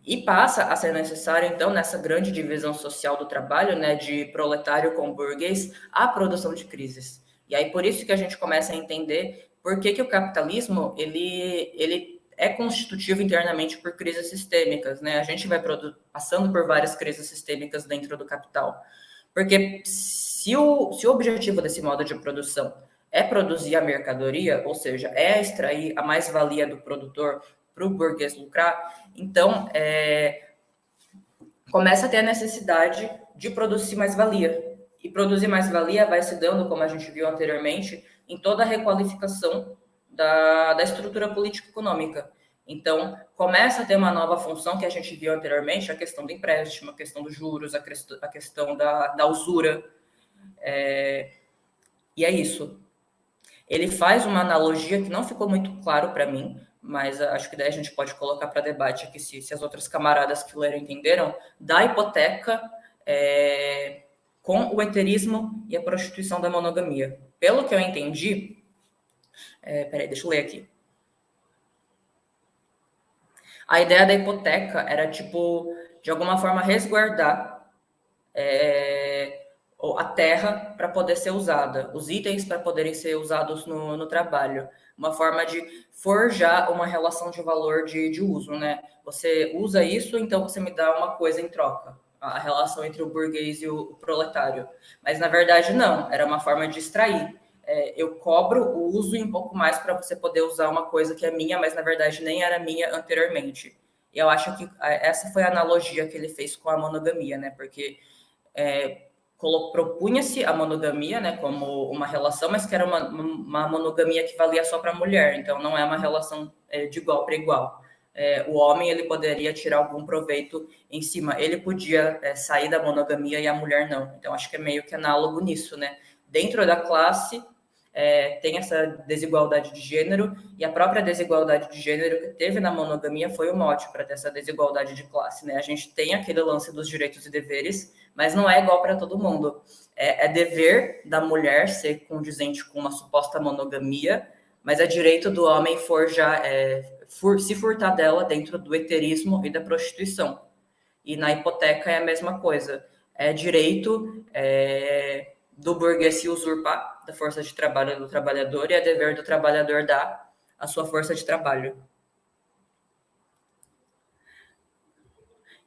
E passa a ser necessário, então, nessa grande divisão social do trabalho, né, de proletário com burguês, a produção de crises. E aí, por isso que a gente começa a entender por que o capitalismo, ele é constitutivo internamente por crises sistêmicas, né? A gente vai passando por várias crises sistêmicas dentro do capital. Porque se o objetivo desse modo de produção é produzir a mercadoria, ou seja, é extrair a mais-valia do produtor para o burguês lucrar, então começa a ter a necessidade de produzir mais-valia. E produzir mais-valia vai se dando, como a gente viu anteriormente, em toda a requalificação da estrutura político-econômica. Então, começa a ter uma nova função que a gente viu anteriormente, a questão do empréstimo, a questão dos juros, a questão da usura. E é isso. Ele faz uma analogia que não ficou muito claro para mim, mas acho que daí a gente pode colocar para debate aqui, se as outras camaradas que leram entenderam, da hipoteca com o heterismo e a prostituição da monogamia. Pelo que eu entendi, peraí, deixa eu ler aqui. A ideia da hipoteca era, tipo, de alguma forma resguardar a terra para poder ser usada, os itens para poderem ser usados no trabalho. Uma forma de forjar uma relação de valor de uso, né? Você usa isso, então você me dá uma coisa em troca. A relação entre o burguês e o proletário. Mas, na verdade, não. Era uma forma de extrair. Eu cobro o uso e um pouco mais para você poder usar uma coisa que é minha, mas, na verdade, nem era minha anteriormente. E eu acho que essa foi a analogia que ele fez com a monogamia, né? Porque propunha-se a monogamia, né, como uma relação, mas que era uma monogamia que valia só para a mulher, então não é uma relação de igual para igual. O homem ele poderia tirar algum proveito em cima, ele podia sair da monogamia e a mulher não. Então acho que é meio que análogo nisso, né? Dentro da classe tem essa desigualdade de gênero, e a própria desigualdade de gênero que teve na monogamia foi o mote para ter essa desigualdade de classe, né? A gente tem aquele lance dos direitos e deveres, mas não é igual para todo mundo. É dever da mulher ser condizente com uma suposta monogamia, mas é direito do homem se furtar dela dentro do heterismo e da prostituição. E na hipoteca é a mesma coisa. É direito do burguês se usurpar da força de trabalho do trabalhador, e é dever do trabalhador dar a sua força de trabalho.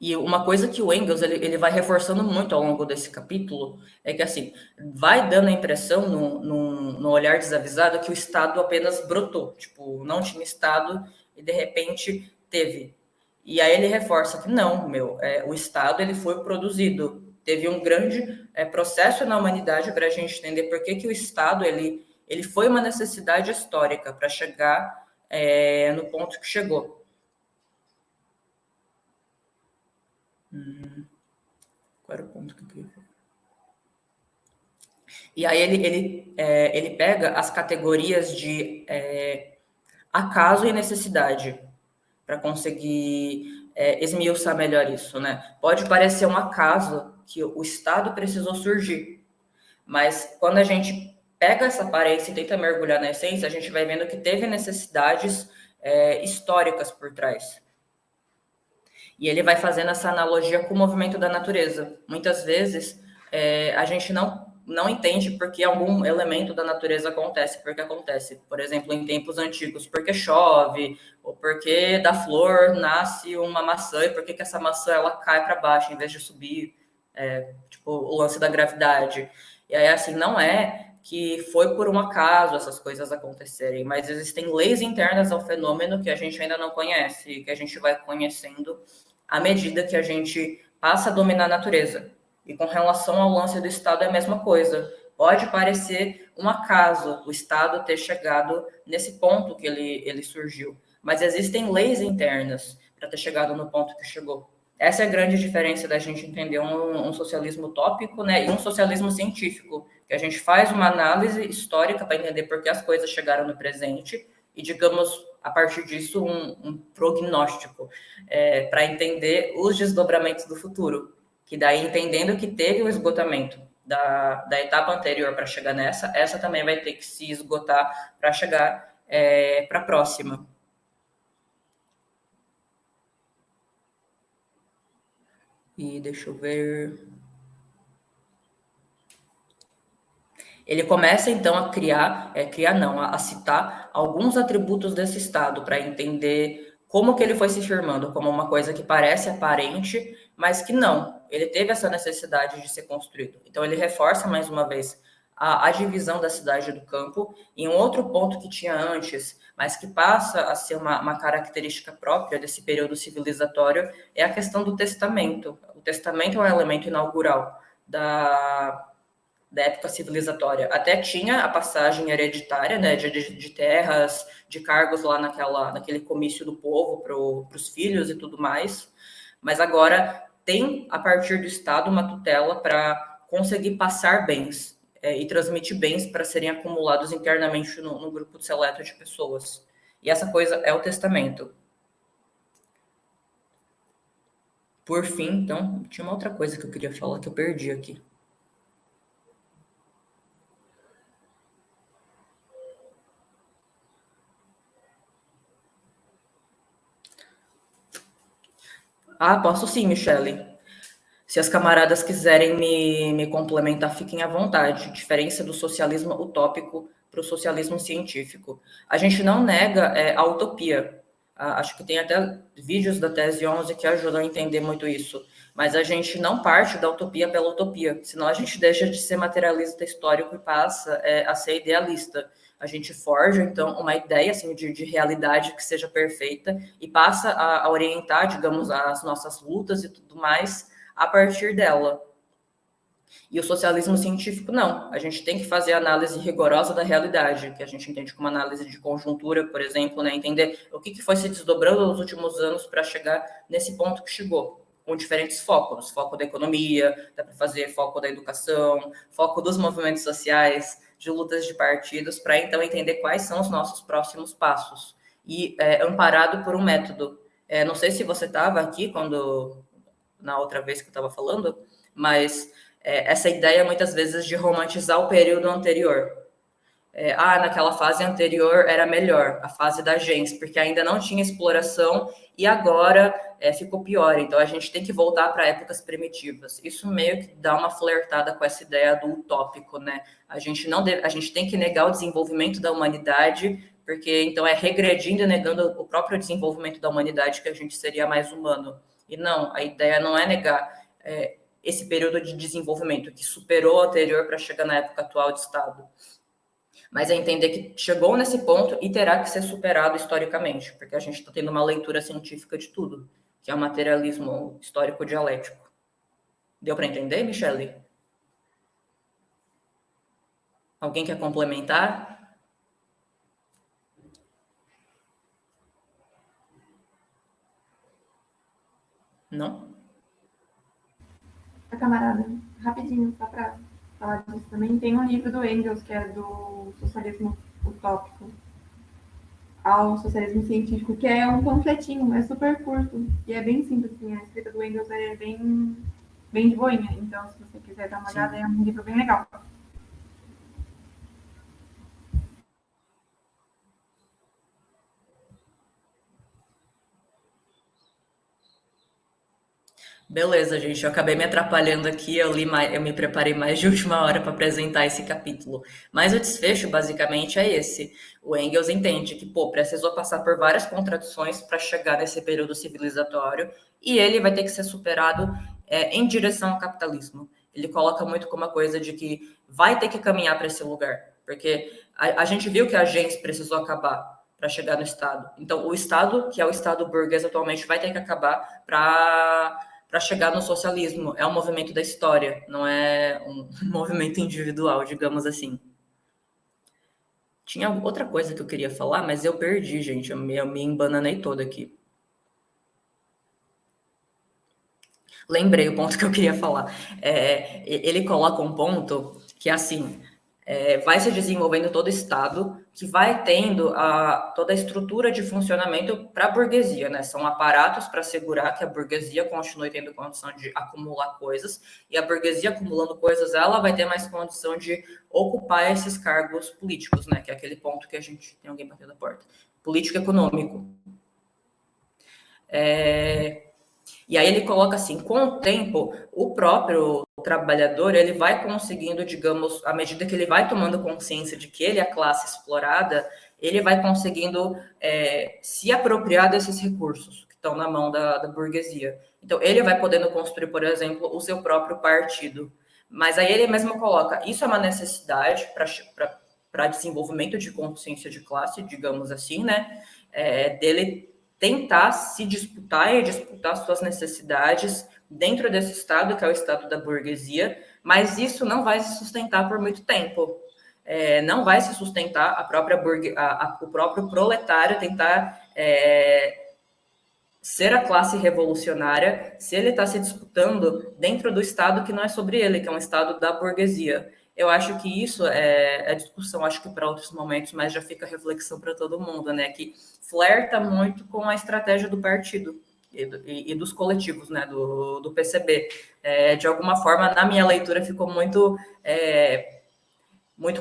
E uma coisa que o Engels ele vai reforçando muito ao longo desse capítulo é que, assim, vai dando a impressão no olhar desavisado que o Estado apenas brotou, tipo, não tinha Estado e, de repente, teve. E aí ele reforça que não, o Estado ele foi produzido, teve um grande processo na humanidade para a gente entender por que o Estado ele foi uma necessidade histórica para chegar no ponto que chegou. Qual era o ponto que eu queria falar? E aí ele pega as categorias de acaso e necessidade para conseguir esmiuçar melhor isso, né? Pode parecer um acaso que o Estado precisou surgir, mas quando a gente pega essa aparência e tenta mergulhar na essência, a gente vai vendo que teve necessidades históricas por trás. E ele vai fazendo essa analogia com o movimento da natureza. Muitas vezes a gente não entende por que algum elemento da natureza acontece, porque acontece. Por exemplo, em tempos antigos, porque chove, ou porque da flor nasce uma maçã, e por que essa maçã ela cai para baixo em vez de subir, tipo o lance da gravidade. E aí, assim, não é que foi por um acaso essas coisas acontecerem, mas existem leis internas ao fenômeno que a gente ainda não conhece, que a gente vai conhecendo à medida que a gente passa a dominar a natureza. E com relação ao lance do Estado é a mesma coisa. Pode parecer um acaso o Estado ter chegado nesse ponto que ele surgiu, mas existem leis internas para ter chegado no ponto que chegou. Essa é a grande diferença da gente entender um socialismo utópico, né, e um socialismo científico, que a gente faz uma análise histórica para entender por que as coisas chegaram no presente e, digamos, a partir disso, um prognóstico para entender os desdobramentos do futuro. Que daí, entendendo que teve o esgotamento da etapa anterior para chegar essa também vai ter que se esgotar para chegar para a próxima. E deixa eu ver. Ele começa, então, a citar alguns atributos desse Estado para entender como que ele foi se firmando como uma coisa que parece aparente, mas que não. Ele teve essa necessidade de ser construído. Então, ele reforça, mais uma vez, a divisão da cidade do campo. E um outro ponto que tinha antes, mas que passa a ser uma característica própria desse período civilizatório, é a questão do testamento. O testamento é um elemento inaugural da época civilizatória. Até tinha a passagem hereditária, né, de terras, de cargos lá naquele comício do povo para os filhos e tudo mais, mas agora tem, a partir do Estado, uma tutela para conseguir passar bens e transmitir bens para serem acumulados internamente no grupo seleto de pessoas. E essa coisa é o testamento. Por fim, então, tinha uma outra coisa que eu queria falar que eu perdi aqui. Ah, posso sim, Michele. Se as camaradas quiserem me complementar, fiquem à vontade. Diferença do socialismo utópico para o socialismo científico. A gente não nega a utopia. Acho que tem até vídeos da Tese 11 que ajudam a entender muito isso. Mas a gente não parte da utopia pela utopia, senão a gente deixa de ser materialista histórico e passa a ser idealista. A gente forja, então, uma ideia assim, de realidade que seja perfeita e passa a orientar, digamos, as nossas lutas e tudo mais a partir dela. E o socialismo científico, não. A gente tem que fazer a análise rigorosa da realidade, que a gente entende como análise de conjuntura, por exemplo, né? Entender o que foi se desdobrando nos últimos anos para chegar nesse ponto que chegou, com diferentes focos. Foco da economia, dá para fazer foco da educação, foco dos movimentos sociais, de lutas de partidos, para então entender quais são os nossos próximos passos. E amparado por um método. Não sei se você estava aqui na outra vez que eu estava falando, mas essa ideia muitas vezes de romantizar o período anterior. Naquela fase anterior era melhor, a fase da gens, porque ainda não tinha exploração e agora ficou pior. Então a gente tem que voltar para épocas primitivas. Isso meio que dá uma flertada com essa ideia do utópico, né? A gente tem que negar o desenvolvimento da humanidade, porque então regredindo e negando o próprio desenvolvimento da humanidade que a gente seria mais humano. E não, a ideia não é negar esse período de desenvolvimento que superou o anterior para chegar na época atual de Estado. Mas é entender que chegou nesse ponto e terá que ser superado historicamente, porque a gente está tendo uma leitura científica de tudo, que é o materialismo histórico dialético. Deu para entender, Michele? Alguém quer complementar? Não? A camarada, rapidinho, só para falar disso também, tem um livro do Engels, que é do socialismo utópico ao socialismo científico, que é um panfletinho, é super curto e é bem simples, assim, a escrita do Engels é bem de boinha, então se você quiser dar uma olhada, é um livro bem legal. Beleza, gente. Eu acabei me atrapalhando aqui. Eu me preparei mais de última hora para apresentar esse capítulo. Mas o desfecho, basicamente, é esse. O Engels entende que, precisou passar por várias contradições para chegar nesse período civilizatório e ele vai ter que ser superado em direção ao capitalismo. Ele coloca muito como uma coisa de que vai ter que caminhar para esse lugar, porque a gente viu que a gens precisou acabar para chegar no Estado. Então, o Estado, que é o Estado burguês atualmente, vai ter que acabar para chegar no socialismo. É um movimento da história, não é um movimento individual, digamos assim. Tinha outra coisa que eu queria falar, mas eu perdi, gente. Eu me embananei toda aqui. Lembrei o ponto que eu queria falar. Ele coloca um ponto que, assim, vai se desenvolvendo todo o Estado, que vai tendo toda a estrutura de funcionamento para a burguesia, né? São aparatos para assegurar que a burguesia continue tendo condição de acumular coisas, e a burguesia acumulando coisas, ela vai ter mais condição de ocupar esses cargos políticos, né? Que é aquele ponto que a gente tem alguém batendo a porta. Político-econômico. E aí ele coloca assim, com o tempo, o próprio trabalhador, ele vai conseguindo, digamos, à medida que ele vai tomando consciência de que ele é a classe explorada, ele vai conseguindo se apropriar desses recursos que estão na mão da burguesia. Então, ele vai podendo construir, por exemplo, o seu próprio partido. Mas aí ele mesmo coloca, isso é uma necessidade para desenvolvimento de consciência de classe, digamos assim, né? Dele tentar se disputar e disputar suas necessidades dentro desse Estado, que é o Estado da burguesia, mas isso não vai se sustentar por muito tempo. Não vai se sustentar o próprio proletário tentar ser a classe revolucionária se ele está se disputando dentro do Estado que não é sobre ele, que é um Estado da burguesia. Eu acho que isso é discussão, acho que para outros momentos, mas já fica reflexão para todo mundo, né? Que flerta muito com a estratégia do partido e dos coletivos, né? Do PCB. De alguma forma, na minha leitura, ficou muito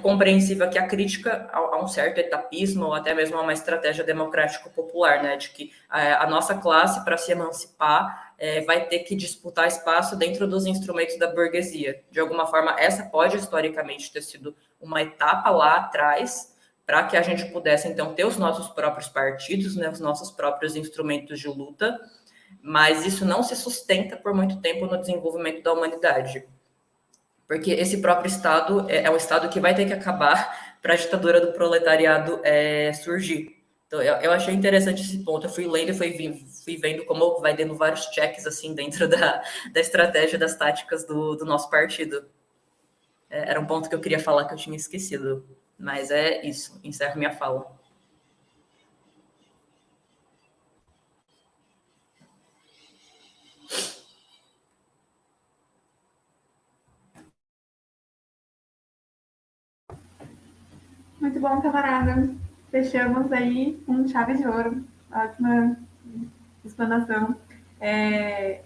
compreensível aqui a crítica a um certo etapismo ou até mesmo a uma estratégia democrático-popular, né? De que a nossa classe, para se emancipar, vai ter que disputar espaço dentro dos instrumentos da burguesia. De alguma forma, essa pode historicamente ter sido uma etapa lá atrás para que a gente pudesse, então, ter os nossos próprios partidos, né? Os nossos próprios instrumentos de luta, mas isso não se sustenta por muito tempo no desenvolvimento da humanidade. Porque esse próprio Estado é um Estado que vai ter que acabar para a ditadura do proletariado surgir. Então, eu achei interessante esse ponto. Eu fui lendo e fui vendo como vai dando vários checks assim, dentro da estratégia, das táticas do nosso partido. Era um ponto que eu queria falar que eu tinha esquecido. Mas é isso. Encerro minha fala. Muito bom, camarada. Fechamos aí com chave de ouro. Ótima explanação.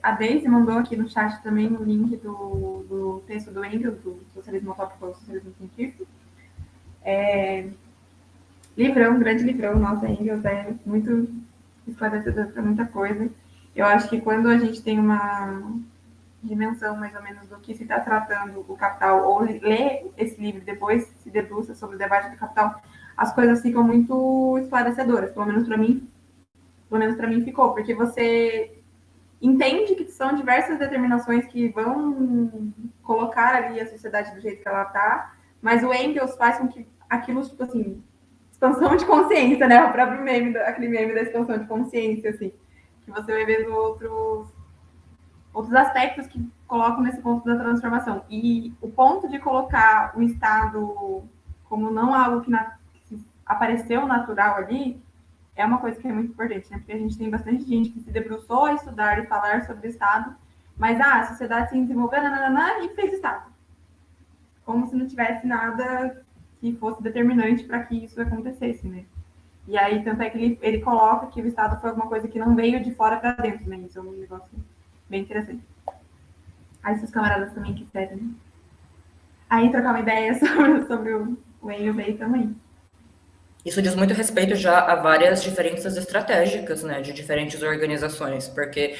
A Daisy mandou aqui no chat também o link do texto do Engels, do Socialismo Utópico ao Socialismo Científico. Livrão, grande livrão. Nossa, Engels é muito esclarecedor para muita coisa. Eu acho que quando a gente tem uma dimensão mais ou menos do que se está tratando o Capital, ou lê esse livro e depois se debruça sobre o debate do Capital, as coisas ficam muito esclarecedoras, pelo menos para mim ficou, porque você entende que são diversas determinações que vão colocar ali a sociedade do jeito que ela está, mas o Engels faz com que aquilo, tipo assim, expansão de consciência, né? O próprio meme, aquele meme da expansão de consciência, assim, que você vai vendo outros aspectos que colocam nesse ponto da transformação. E o ponto de colocar o Estado como não algo que apareceu natural ali, é uma coisa que é muito importante, né? Porque a gente tem bastante gente que se debruçou a estudar e falar sobre o Estado, mas a sociedade se desenvolveu e fez Estado. Como se não tivesse nada que fosse determinante para que isso acontecesse, né? E aí, tanto é que ele coloca que o Estado foi alguma coisa que não veio de fora para dentro, né? Isso é um negócio bem interessante. Aí, se os camaradas também quiserem, né? Aí, trocar uma ideia sobre o Engels aí também. Isso diz muito respeito já a várias diferenças estratégicas, né, de diferentes organizações, porque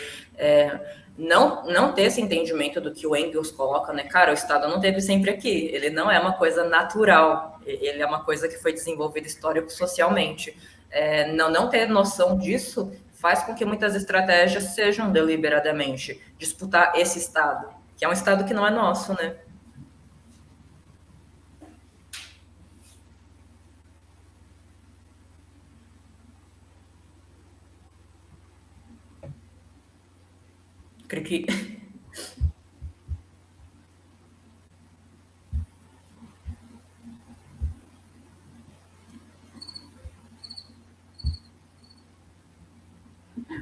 não ter esse entendimento do que o Engels coloca, né, cara, o Estado não teve sempre aqui, ele não é uma coisa natural, ele é uma coisa que foi desenvolvida histórico-socialmente. Não ter noção disso faz com que muitas estratégias sejam deliberadamente disputar esse Estado, que é um Estado que não é nosso, né? Cri-cri.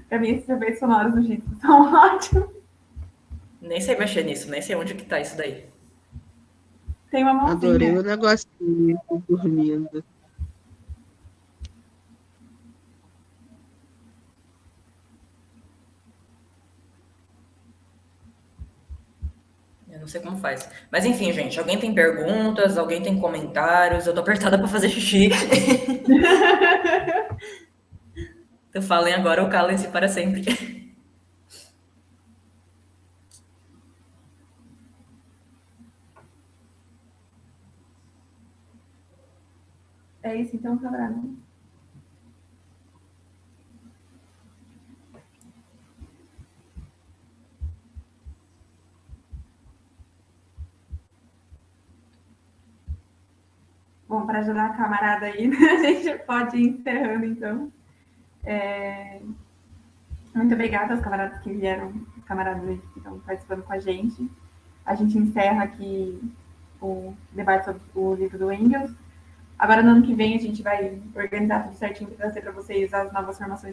Para mim, esses efeitos sonoros do Jitsi são ótimos. Nem sei mexer nisso, nem sei onde que tá isso daí. Tem uma mãozinha. Adorei o negocinho dormindo. Eu não sei como faz. Mas enfim, gente, alguém tem perguntas? Alguém tem comentários? Eu tô apertada pra fazer xixi. Então falem agora ou calem-se para sempre. É isso, então, camarada. Bom, para ajudar a camarada aí, a gente pode ir encerrando, então. Muito obrigada aos camaradas que vieram, os camaradas aí que estão participando com a gente. A gente encerra aqui o debate sobre o livro do Engels. Agora, no ano que vem, a gente vai organizar tudo certinho para trazer para vocês as novas formações